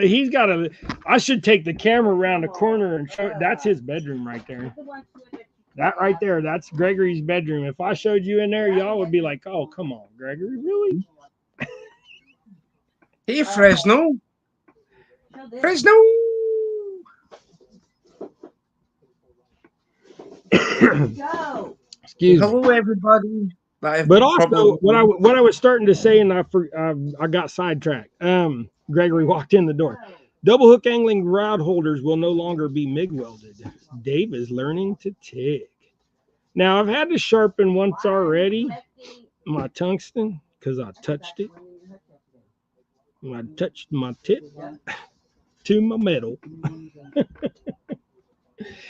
he's got a. I should take the camera around the corner and show. That's his bedroom right there. That right there, that's Gregory's bedroom. If I showed you in there, y'all would be like, "Oh, come on, Gregory, really?" Hey, Fresno. Fresno. Excuse me. Hello, everybody. But also, what I was starting to say, and I got sidetracked. Gregory walked in the door. Double hook angling rod holders will no longer be MIG welded. Dave is learning to TIG. Now I've had to sharpen once already my tungsten because I touched it. I touched my tip to my metal.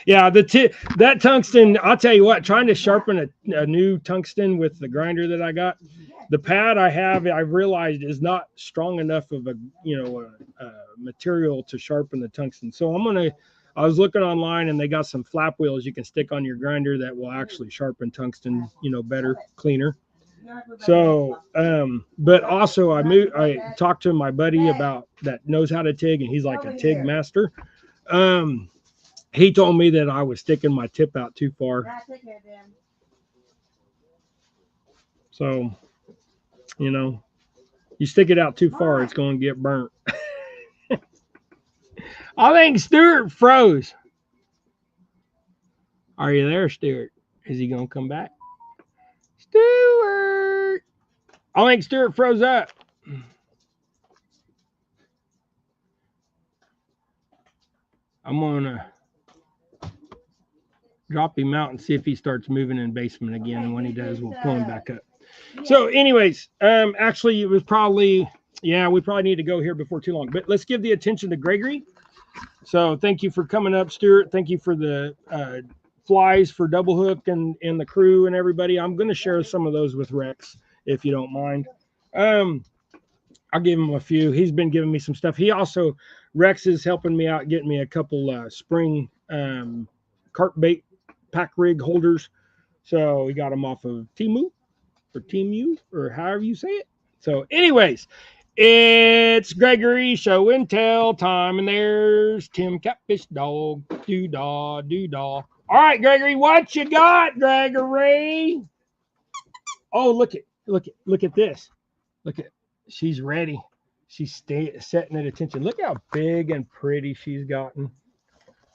Yeah, that tungsten, I'll tell you what, trying to sharpen a new tungsten with the grinder that I got, the pad I have, I've realized is not strong enough of a material to sharpen the tungsten. So I was looking online and they got some flap wheels you can stick on your grinder that will actually sharpen tungsten, better, cleaner. So, but also I talked to my buddy about that knows how to TIG, and he's like a TIG master. He told me that I was sticking my tip out too far. So, you know, you stick it out too far, it's going to get burnt. I think Stuart froze. Are you there, Stuart? Is he going to come back? Stuart! I think Stuart froze up. I'm going to drop him out and see if he starts moving in the basement again. And when he does, we'll pull him back up. So anyways, actually it was probably, yeah, we probably need to go here before too long, but let's give the attention to Gregory. So thank you for coming up, Stuart. Thank you for the flies for Double Hook and the crew and everybody. I'm going to share some of those with Rex, if you don't mind. I'll give him a few. He's been giving me some stuff. He also, Rex is helping me out, getting me a couple spring carp bait pack rig holders. So we got them off of Temu or however you say it. So anyways, it's Gregory show and tell time, and there's Tim Catfish Dog. Doo-dah, doo-dah. All right, Gregory, what you got, Gregory? Oh, look at this. Look at, she's ready. She's setting at attention. Look how big and pretty she's gotten.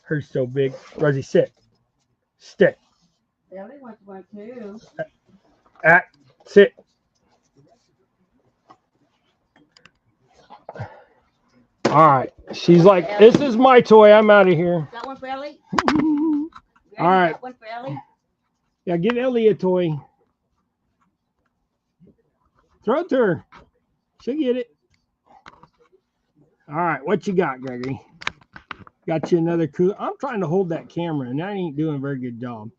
Hers so big. Rosie, sit. Stick. Ellie wants one too. Sit. All right. She's like, this is my toy. I'm out of here. Got one for Ellie? All right. Got one for Ellie? Yeah, give Ellie a toy. Throw it to her. She'll get it. All right. What you got, Gregory? Got you another cooler. I'm trying to hold that camera, and I ain't doing a very good job.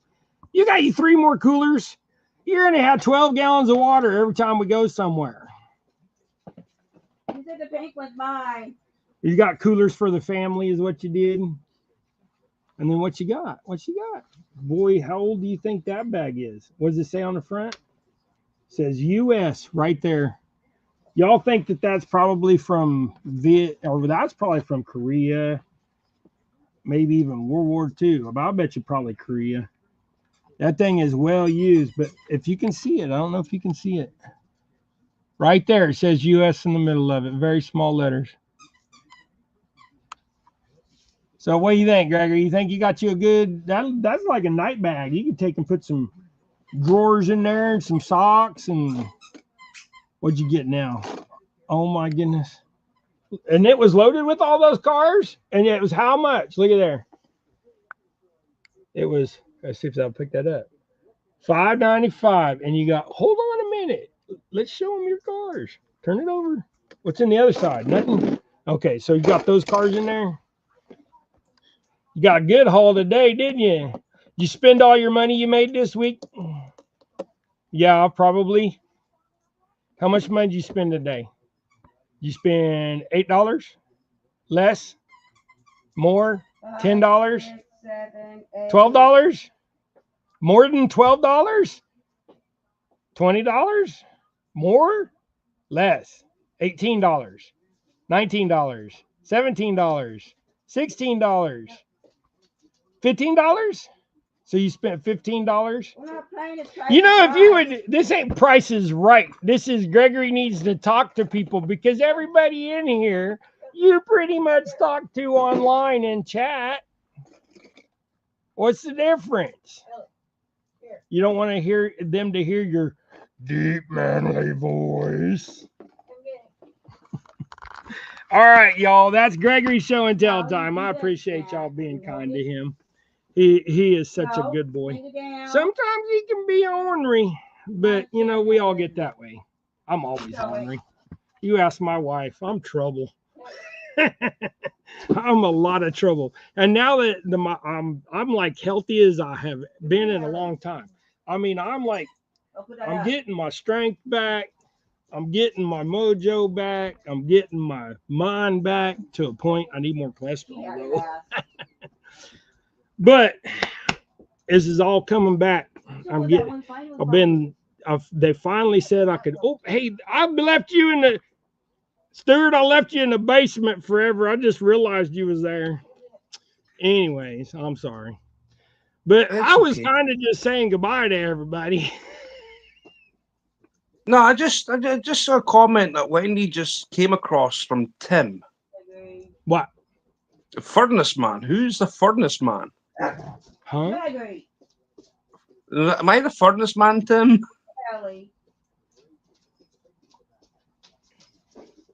You got you 3 more coolers. You're going to have 12 gallons of water every time we go somewhere. You said the pink was mine. You got coolers for the family is what you did. And then what you got? What you got? Boy, how old do you think that bag is? What does it say on the front? It says U.S. right there. Y'all think that that's probably from that's probably from Korea. Maybe even World War II. But I bet you probably Korea. That thing is well used, but if you can see it, I don't know if you can see it. Right there, it says U.S. in the middle of it. Very small letters. So what do you think, Gregory? You think you got you a good, that's like a night bag. You can take and put some drawers in there and some socks and what'd you get now? Oh my goodness. And it was loaded with all those cars? And it was how much? Look at there. It was, let's see if I'll pick that up. $5.95. And you got, hold on a minute. Let's show them your cars. Turn it over. What's in the other side? Nothing? Okay, so you got those cars in there? You got a good haul today, didn't you? Did you spend all your money you made this week? Yeah, probably. How much money did you spend today? You spend $8? Less? More? $10? $12? More than $12? $20? More? Less? $18? $19? $17? $16? $15? So you spent $15? You know, if you would, this ain't Price is Right. This is Gregory needs to talk to people because everybody in here, you pretty much talk to online and chat. What's the difference? You don't want to hear them to hear your deep manly voice. All right, y'all. That's Gregory's show and tell time. I appreciate y'all being kind to him. He is such a good boy. Sometimes he can be ornery, but you know, we all get that way. I'm always ornery. You ask my wife, I'm trouble. I'm a lot of trouble. And now that I'm like healthy as I have been in a long time. I mean, I'm getting my strength back. I'm getting my mojo back. I'm getting my mind back to a point. I need more cholesterol though. But this is all coming back. They finally said I could. Oh, hey, I left you in the, Stuart, I left you in the basement forever. I just realized you was there. Anyways, I'm sorry. But It's I was okay. kind of just saying goodbye to everybody. No, I just saw a comment that Wendy just came across from Tim. What? The furnace man. Who's the furnace man? Huh? Gregory. Am I the furnace man, Tim? Ellie.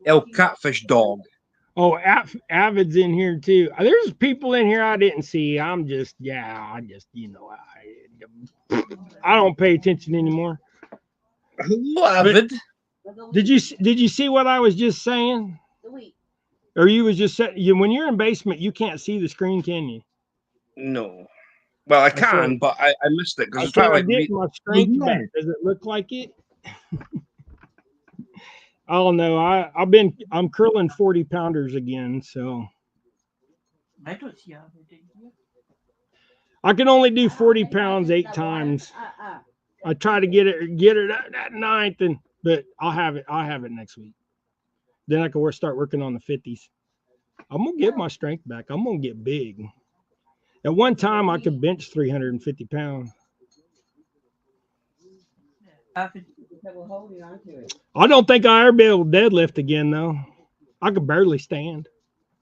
El catfish dog. Oh, Avid's in here too. There's people in here I didn't see. I'm just, I don't pay attention anymore. Hello, Avid. Did you see what I was just saying? Sweet. Or you was just saying, when you're in basement, you can't see the screen, can you? No. Well, I said- can, but I missed it because I I was trying to I'm like read. getting my strength yeah. back. Does it look like it? I don't know. I'm curling 40 pounders again, so I don't see how they did here. I can only do 40 pounds 8 times. I try to get it at ninth, but I'll have it next week. Then I can start working on the 50s. I'm gonna get my strength back. I'm gonna get big. At one time, I could bench 350 pounds. Avid, Holding on to it. I don't think I'll ever be able to deadlift again, though. I could barely stand.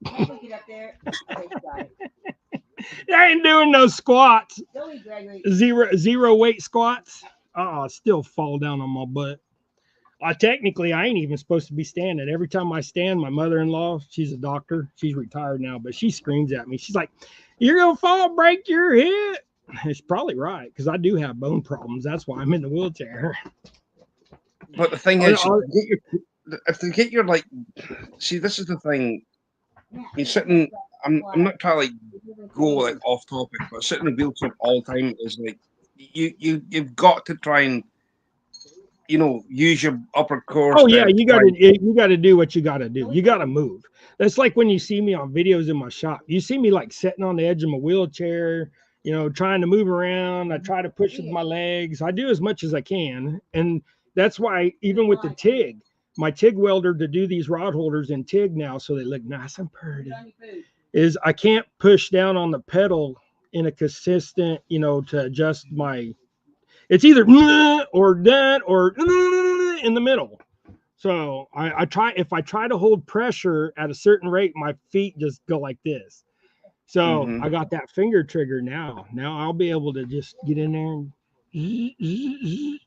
Get up there. Okay, got it. I ain't doing no squats. Go eat, Gregory. Zero weight squats. I still fall down on my butt. Technically, I ain't even supposed to be standing. Every time I stand, my mother-in-law, she's a doctor. She's retired now, but she screams at me. She's like, "You're gonna fall, break your hip." It's probably right because I do have bone problems. That's why I'm in the wheelchair. But the thing is, if they get your like, see, this is the thing. You're sitting. I'm not trying to like go like off topic, but sitting in a wheelchair all the time is like you've got to try and use your upper core. Oh yeah, you gotta do what you gotta do. You gotta move. That's like when you see me on videos in my shop. You see me like sitting on the edge of my wheelchair, trying to move around. I try to push with my legs. I do as much as I can, and that's why even with the TIG, my TIG welder to do these rod holders in TIG now, so they look nice and pretty, is I can't push down on the pedal in a consistent, to adjust my. It's either or that or in the middle. So I try, if I try to hold pressure at a certain rate, my feet just go like this. So I got that finger trigger now. Now I'll be able to just get in there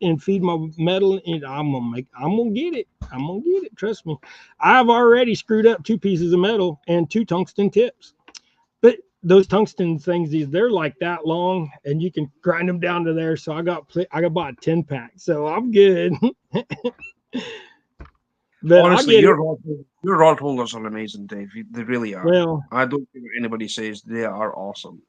and feed my metal, and I'm gonna get it. I'm gonna get it. Trust me. I've already screwed up 2 pieces of metal and 2 tungsten tips. But those tungsten things, they're like that long, and you can grind them down to there. So I bought a 10-pack, so I'm good. But honestly, your rod holders are amazing, Dave. They really are. Well, I don't care what anybody says; they are awesome.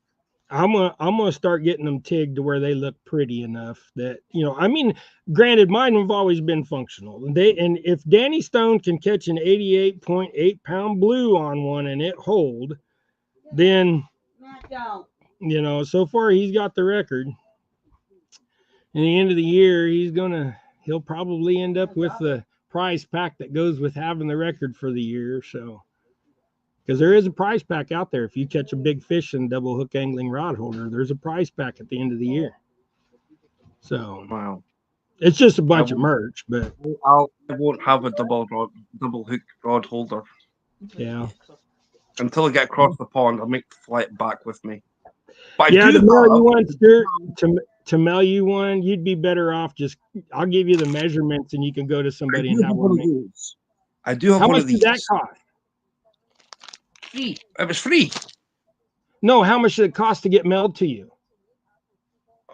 I'm gonna start getting them tigged to where they look pretty enough that I mean, granted, mine have always been functional. And if Danny Stone can catch an 88.8 pound blue on one and it hold, then so far he's got the record. In the end of the year, he'll probably end up with the prize pack that goes with having the record for the year. So, because there is a prize pack out there. If you catch a big fish in double hook angling rod holder, there's a prize pack at the end of the year. So, wow, it's just a bunch of merch, but I won't have a double hook rod holder. Yeah. Until I get across the pond, I'll make the flight back with me. But yeah, to mail you one, Stuart, to mail you one, you'd be better off I'll give you the measurements and you can go to somebody and have one. I do have one of these. How much did that cost? Free. It was free. No, how much did it cost to get mailed to you?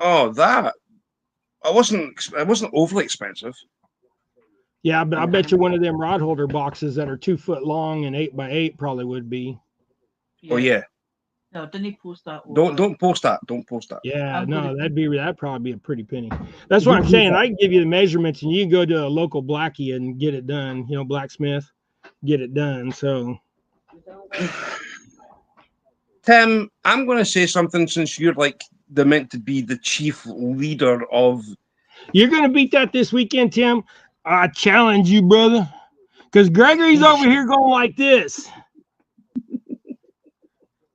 Oh, that. It wasn't overly expensive. Yeah, but I bet you one of them rod holder boxes that are 2 foot long and 8 by 8 probably would be. Oh yeah. No, didn't post that. Don't post that. Don't post that. Yeah, no, that'd probably be a pretty penny. That's what I'm saying. I can give you the measurements and you can go to a local blackie and get it done. Blacksmith, get it done. So, Tim, I'm going to say something since you're like meant to be the chief leader of. You're going to beat that this weekend, Tim. I challenge you, brother, because Gregory's over here going like this.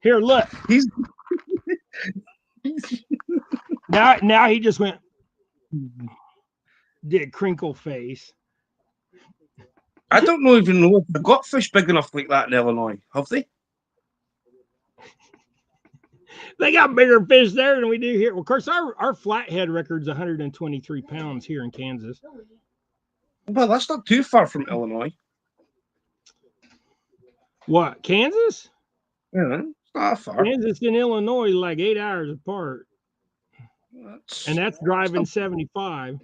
Here, look. He's Now he just went, did crinkle face. I don't even know if they've got fish big enough like that in Illinois. Have they? They got bigger fish there than we do here. Well, of course, our flathead record's 123 pounds here in Kansas. Well, that's not too far from Illinois. What, Kansas? Yeah, it's not far. Kansas and Illinois like 8 hours apart. And that's driving 75.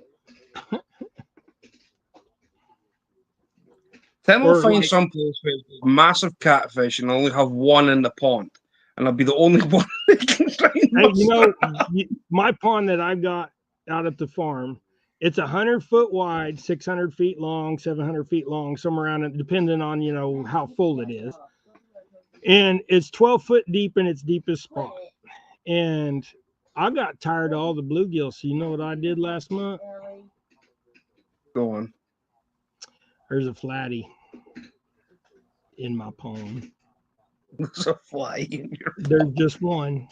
Then we'll Or find like- some place where there's massive catfish and only have one in the pond. And I'll be the only one that can try and Hey, you know, muster. my pond that I've got out at the farm, it's 100 foot wide, 600 feet long, 700 feet long, somewhere around it, depending on, you know, how full it is. And it's 12 foot deep in its deepest spot. And I got tired of all the bluegills. So you know what I did last month? Go on. There's a flatty in my pond. There's a fly in your There's just one.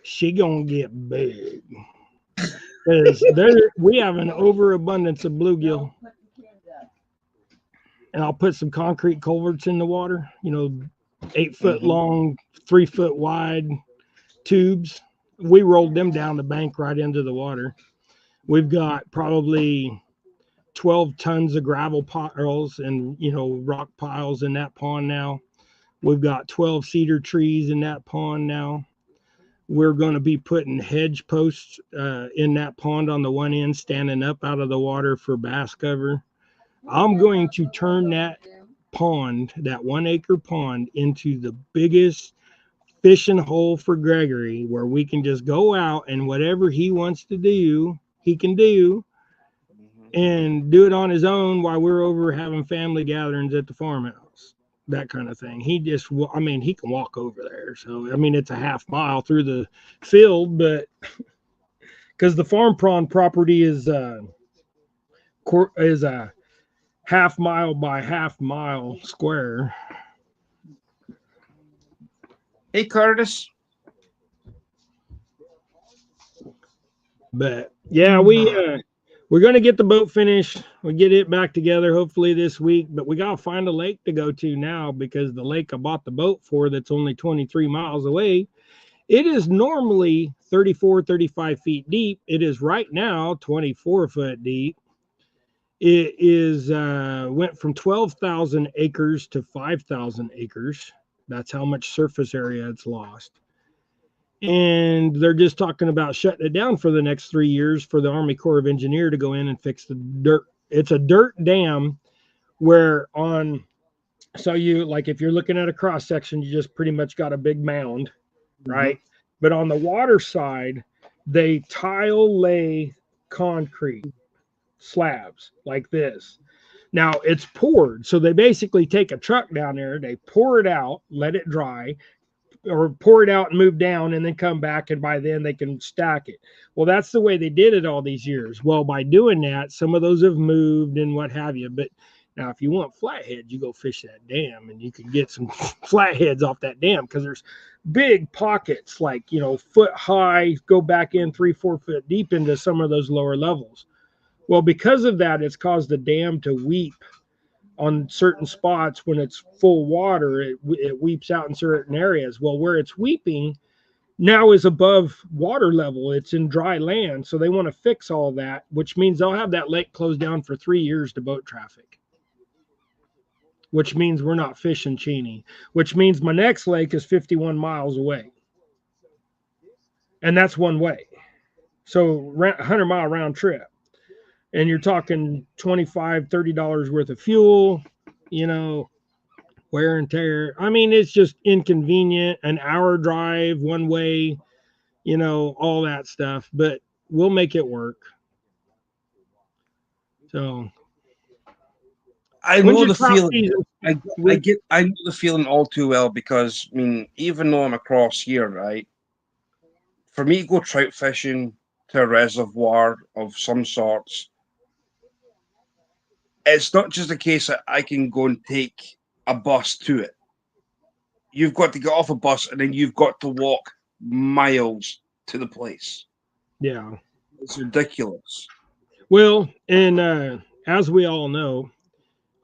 She gonna get big. 'Cause we have an overabundance of bluegill. And I'll put some concrete culverts in the water, you know, 8 foot long, 3 foot wide tubes. We rolled them down the bank right into the water. We've got probably 12 tons of gravel piles and, you know, rock piles in that pond now. We've got 12 cedar trees in that pond now. We're going to be putting hedge posts in that pond on the one end, standing up out of the water for bass cover. I'm going to turn that pond, that 1 acre pond, into the biggest fishing hole for Gregory, where we can just go out and whatever he wants to do, he can do, and do it on his own while we're over having family gatherings at the farmhouse, that kind of thing. He just, I mean, he can walk over there. So, I mean, it's a half mile through the field, but because the farm prawn property is a half mile by half mile square. Hey, Curtis. But yeah, we're going to get the boat finished. We'll get it back together hopefully this week, but we got to find a lake to go to now, because the lake I bought the boat for, that's only 23 miles away, it is normally 34, 35 feet deep. It is right now 24 foot deep. It is went from 12,000 acres to 5,000 acres. That's how much surface area it's lost. And they're just talking about shutting it down for the next 3 years for the Army Corps of Engineers to go in and fix the dirt. It's a dirt dam where so you, like, if you're looking at a cross section, you just pretty much got a big mound, right? But on the water side, they tile lay concrete slabs like this. Now it's poured. So they basically take a truck down there, they pour it out, let it dry, or pour it out and move down and then come back, and by then they can stack it. Well, that's the way they did it all these years. Well, by doing that, some of those have moved and what have you. But now if you want flathead, you go fish that dam and you can get some flatheads off that dam, because there's big pockets, like, you know, foot high, go back in 3-4 foot deep into some of those lower levels. Well, because of that, it's caused the dam to weep on certain spots. When it's full water, it weeps out in certain areas. Well, where it's weeping now is above water level. It's in dry land. So they want to fix all that, which means they'll have that lake closed down for 3 years to boat traffic, which means we're not fishing Cheney, which means my next lake is 51 miles away. And that's one way. So 100-mile round trip. And you're talking $25, $30 worth of fuel, you know, wear and tear. I mean, it's just inconvenient, an hour drive one way, you know, all that stuff, but we'll make it work. So I when's know your the trout feeling. season? I know the feeling all too well, because I mean, even though I'm across here, right? For me to go trout fishing to a reservoir of some sorts, it's not just a case that I can go and take a bus to it. you've got to get off a bus and then you've got to walk miles to the place. Yeah. It's ridiculous. Well, and as we all know,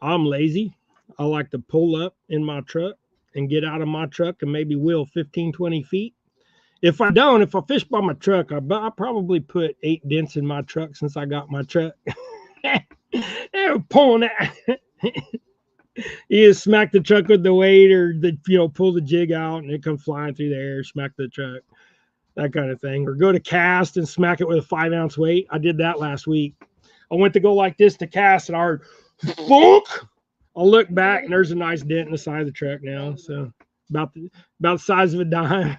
I'm lazy. I like to pull up in my truck and get out of my truck and maybe wheel 15, 20 feet. If I fish by my truck, I probably put 8 dents in my truck since I got my truck. They're pulling that. You just smack the truck with the weight or pull the jig out and it comes flying through the air, smack the truck, that kind of thing. Or go to cast and smack it with a 5-ounce weight. I did that last week. I went to go like this to cast and I heard funk. I'll look back and there's a nice dent in the side of the truck now. So about the size of a dime.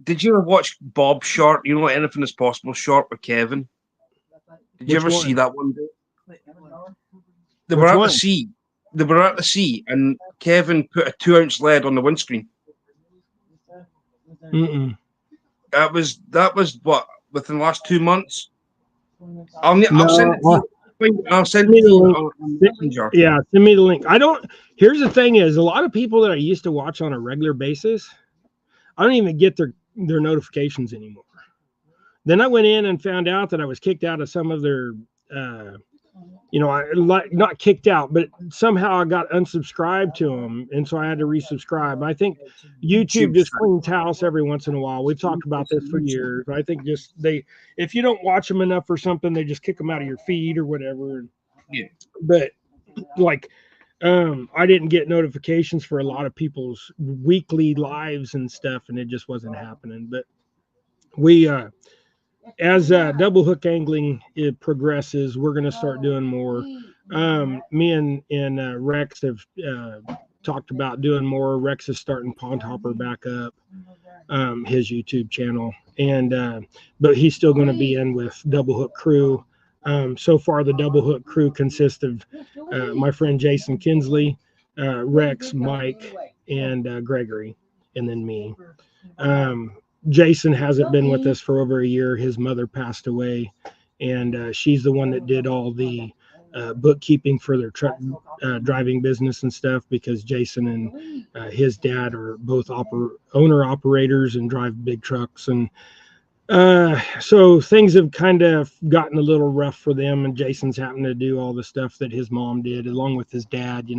Did you ever watch Bob Short? You know, Anything Is Possible Short with Kevin? Did you ever see that one? They were at the sea. They were at the sea, and Kevin put a 2-ounce lead on the windscreen. Mm-mm. That was what, within the last 2 months. I'll send it to you. I'll send it to you on Messenger. Yeah, send me the link. Here's the thing is, a lot of people that I used to watch on a regular basis, I don't even get their notifications anymore. Then I went in and found out that I was kicked out of some of their not kicked out, but somehow I got unsubscribed to them, and so I had to resubscribe. I think YouTube just cleans house every once in a while. We've talked about this for years. I think if you don't watch them enough or something, they just kick them out of your feed or whatever. Yeah. But I didn't get notifications for a lot of people's weekly lives and stuff, and it just wasn't happening. But we as double hook angling progresses, we're going to start doing more. Me and Rex have talked about doing more. Rex is starting Pond Hopper back up, his YouTube channel, and but he's still going to be in with Double Hook Crew. So far, the Double Hook Crew consists of my friend Jason Kinsley, Rex, Mike, and Gregory, and then me. Jason hasn't been with us for over a year. His mother passed away, and she's the one that did all the bookkeeping for their truck driving business and stuff, because Jason and his dad are both owner operators and drive big trucks. And so things have kind of gotten a little rough for them, and Jason's having to do all the stuff that his mom did along with his dad,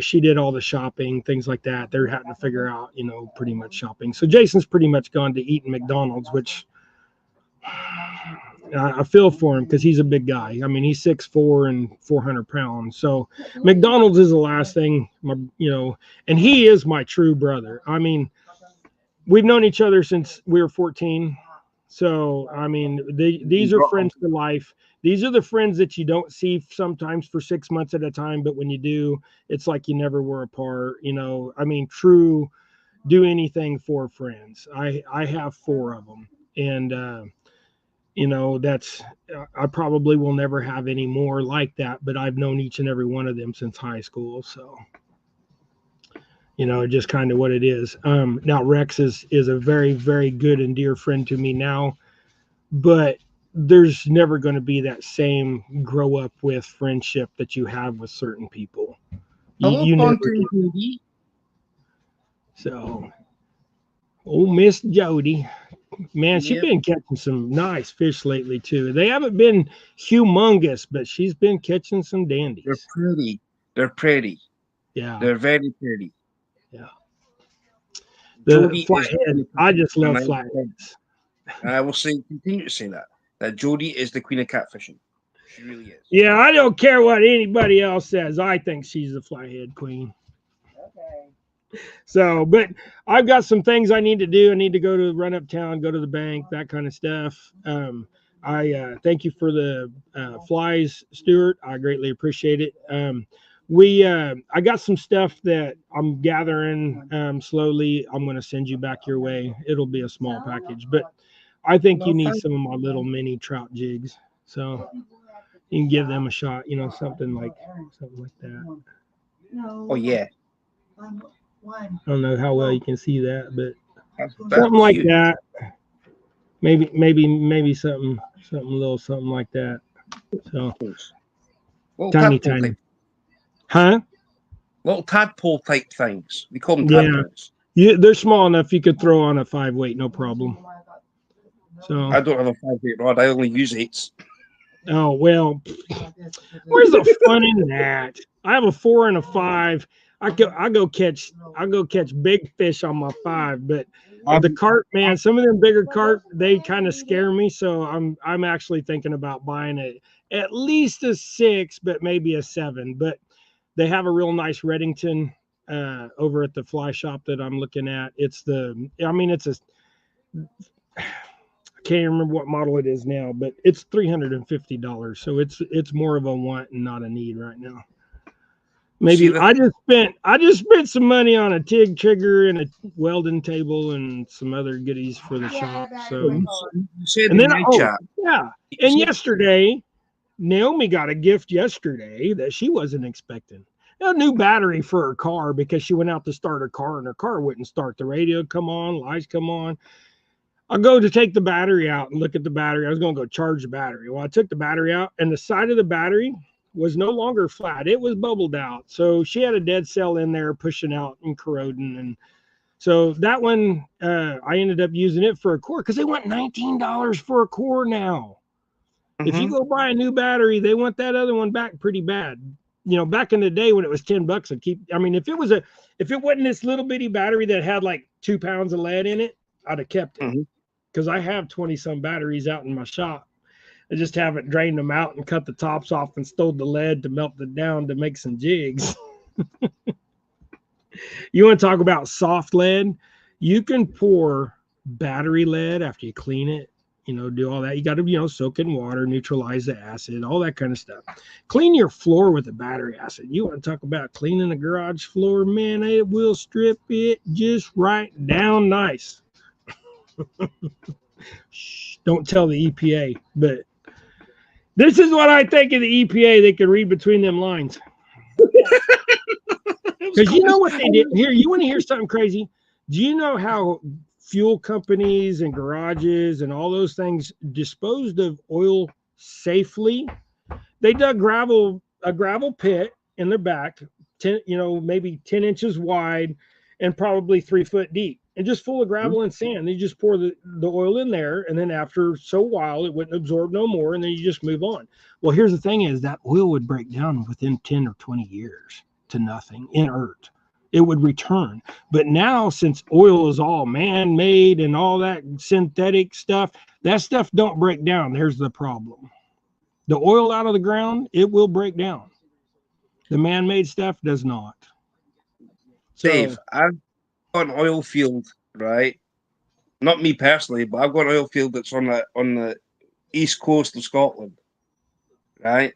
she did all the shopping, things like that. They're having to figure out, pretty much shopping. So Jason's pretty much gone to eating McDonald's, which I feel for him because he's a big guy. I mean, he's 6'4" and 400 pounds. So McDonald's is the last thing, and he is my true brother. I mean, we've known each other since we were 14. So, I mean, these are friends for life. These are the friends that you don't see sometimes for 6 months at a time, but when you do, it's like you never were apart. I mean, true, do anything for friends. I have 4 of them, and I probably will never have any more like that, but I've known each and every one of them since high school. So, just kind of what it is. Now Rex is a very, very good and dear friend to me now, but there's never going to be that same grow up with friendship that you have with certain people. You never get. So, Miss Jody, man, she's been catching some nice fish lately too. They haven't been humongous, but she's been catching some dandies. They're pretty. Yeah. They're very pretty. Yeah. The flathead. I just love flatheads. I will continue to say that Jody is the queen of catfishing. She really is. Yeah, I don't care what anybody else says. I think she's the flathead queen. Okay. So, but I've got some things I need to do. I need to run uptown, go to the bank, that kind of stuff. I thank you for the flies, Stuart. I greatly appreciate it. I got some stuff that I'm gathering slowly. I'm going to send you back your way. It'll be a small package, but I think you need some of my little mini trout jigs, so you can give them a shot. Something like that. Oh yeah. I don't know how well you can see that, but something like that. Maybe something like that. So tiny. Huh? little tadpole type things. We call them Yeah. tadpoles. They're small enough you could throw on a 5-weight, no problem. So I don't have a 5-weight rod. I only use 8s. oh well, where's the fun in that? I have a 4 and a 5. I go catch big fish on my 5, but the carp, man, some of them bigger carp, they kind of scare me. So I'm actually thinking about buying at least a 6, but maybe a 7. But they have a real nice Reddington over at the fly shop that I'm looking at. It's I can't remember what model it is now, but it's $350. So it's more of a want and not a need right now. Maybe I just spent some money on a TIG trigger and a welding table and some other goodies for the shop. So and then yeah. And yesterday, Naomi got a gift yesterday that she wasn't expecting. A new battery for her car because she went out to start her car and her car wouldn't start. The radio come on, lights come on. I go to take the battery out and look at the battery. I was going to go charge the battery. Well, I took the battery out and the side of the battery was no longer flat. It was bubbled out. So she had a dead cell in there pushing out and corroding. And so that one, I ended up using it for a core because they want $19 for a core now. If you go buy a new battery, they want that other one back pretty bad. You know, back in the day when it was $10, if it wasn't this little bitty battery that had like 2 pounds of lead in it, I'd have kept it because I have 20 some batteries out in my shop. I just haven't drained them out and cut the tops off and stowed the lead to melt it down to make some jigs. You want to talk about soft lead? You can pour battery lead after you clean it. You know, do all that. You got to, soak it in water, neutralize the acid, all that kind of stuff. Clean your floor with the battery acid. You want to talk about cleaning the garage floor, man, it will strip it just right down nice. Shh, don't tell the EPA, but this is what I think of the EPA. They could read between them lines. Because you know what they did? Here, you want to hear something crazy? Do you know how fuel companies and garages and all those things disposed of oil safely? They dug a gravel pit in their back, maybe 10 inches wide and probably 3 foot deep, and just full of gravel and sand. They just pour the oil in there, and then after so a while, it wouldn't absorb no more, and then you just move on. Well, here's the thing is that oil would break down within 10 or 20 years to nothing, inert. It would return. But now, since oil is all man-made and all that synthetic stuff, that stuff don't break down. There's the problem. The oil out of the ground, it will break down. The man-made stuff does not. So, Dave, I've got an oil field, right? Not me personally, but I've got an oil field that's on the east coast of Scotland, right?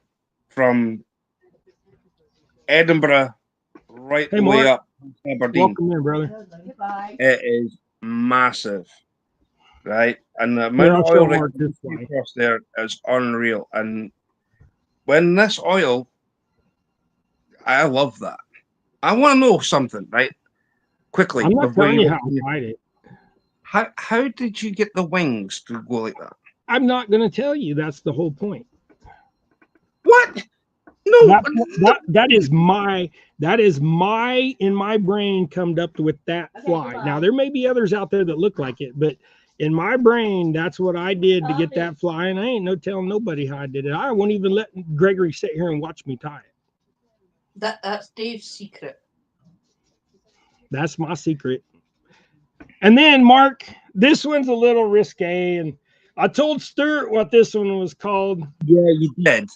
From Edinburgh right the way up to Aberdeen. Welcome in, brother. It is massive, right? And the amount of oil across there is unreal. And when this oil, I love that. I want to know something, right? Quickly. I'm not telling you how to fight it. How did you get the wings to go like that? I'm not going to tell you. That's the whole point. What? No, that is my in my brain come up with that fly. Now there may be others out there that look like it, but in my brain, that's what I did to get that fly, and I ain't no telling nobody how I did it. I won't even let Gregory sit here and watch me tie it. That's Dave's secret. That's my secret. And then Mark, this one's a little risque, and I told Stuart what this one was called. Yeah, you did.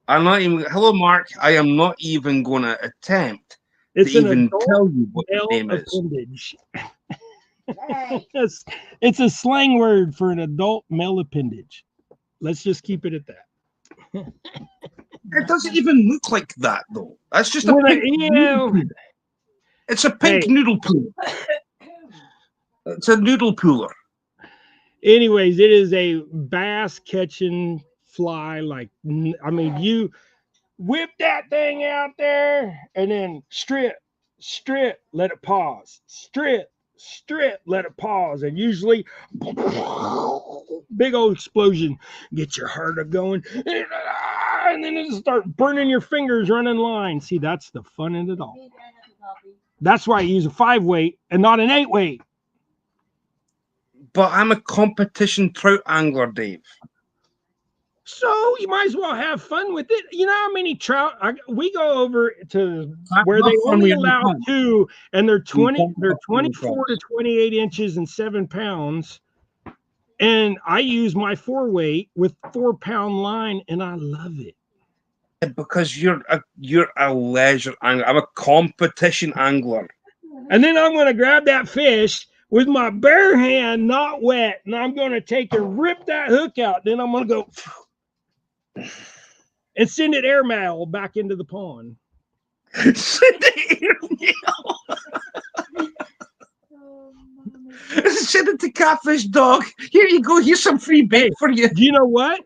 I'm not even. Hello, Mark. I am not even going to attempt to even tell you what the name appendage. Is. It's a slang word for an adult male appendage. Let's just keep it at that. It doesn't even look like that, though. That's just a pink. It's a pink noodle pool. It's a noodle pooler. Anyways, it is a bass catching fly. You whip that thing out there and then strip, let it pause, strip, let it pause, and usually big old explosion, get your heart going, and then it'll start burning your fingers running line. See, that's the fun in it all. That's why I use a 5-weight and not an 8-weight. But I'm a competition trout angler, Dave. So you might as well have fun with it. You know how many trout we go over to where they only allow 2, and they're 24 to 28 inches and 7 pounds. And I use my 4-weight with 4-pound line, and I love it. Because you're a leisure angler. I'm a competition angler. And then I'm going to grab that fish with my bare hand, not wet, and I'm going to take and rip that hook out. Then I'm going to go and send it airmail back into the pond. Send it airmail. Send it to Catfish Dog. Here you go. Here's some free bait for you. Do you know what?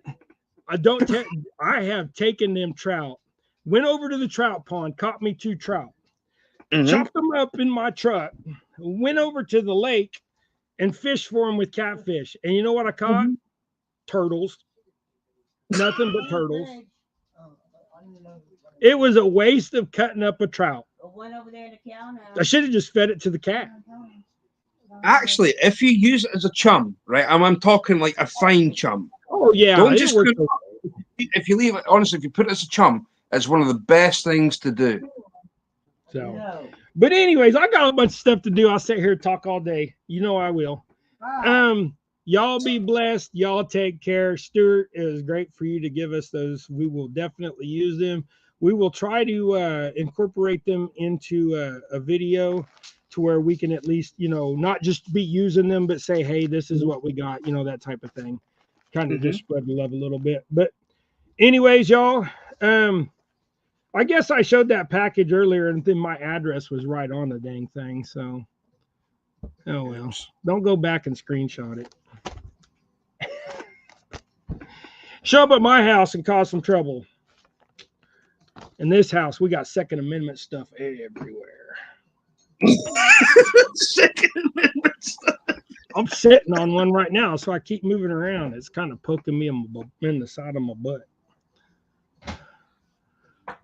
I have taken them trout, went over to the trout pond, caught me 2 trout, chopped them up in my truck, went over to the lake and fished for them with catfish. And you know what I caught? Turtles. Nothing but turtles. It was a waste of cutting up a trout. I should have just fed it to the cat. Actually, if you use it as a chum, right? I'm talking like a fine chum. Oh yeah. Don't just put it, if you leave it, honestly, if you put it as a chum, it's one of the best things to do. So, but anyways, I got a bunch of stuff to do. I'll sit here and talk all day. You know I will. Y'all be blessed. Y'all take care. Stuart, it was great for you to give us those. We will definitely use them. We will try to incorporate them into a video to where we can at least, not just be using them, but say, hey, this is what we got, that type of thing. Kind of just spread the love a little bit. But anyways, y'all, I guess I showed that package earlier and then my address was right on the dang thing. So, oh well, don't go back and screenshot it. Show up at my house and cause some trouble. In this house, we got Second Amendment stuff everywhere. Second Amendment stuff. I'm sitting on one right now, so I keep moving around. It's kind of poking me in the side of my butt.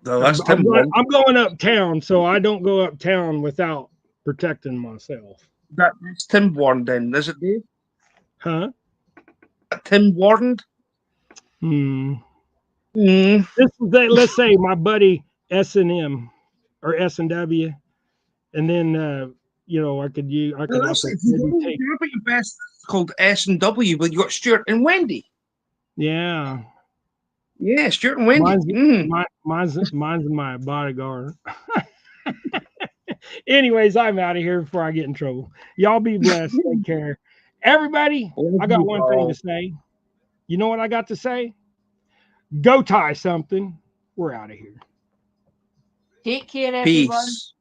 No, that's I'm going uptown, so I don't go uptown without protecting myself. That's Tim Warden, is it, Dave? Huh? Tim Warden? Let's say my buddy S&M or S&W, and then I could also take. You're about your best called S&W, but you got Stuart and Wendy. Yeah. Yeah, Stuart and Wendy. Mine's my bodyguard. Anyways, I'm out of here before I get in trouble. Y'all be blessed. Take care. Everybody, I got one thing to say. You know what I got to say? Go tie something. We're out of here. Take care, everyone. Peace.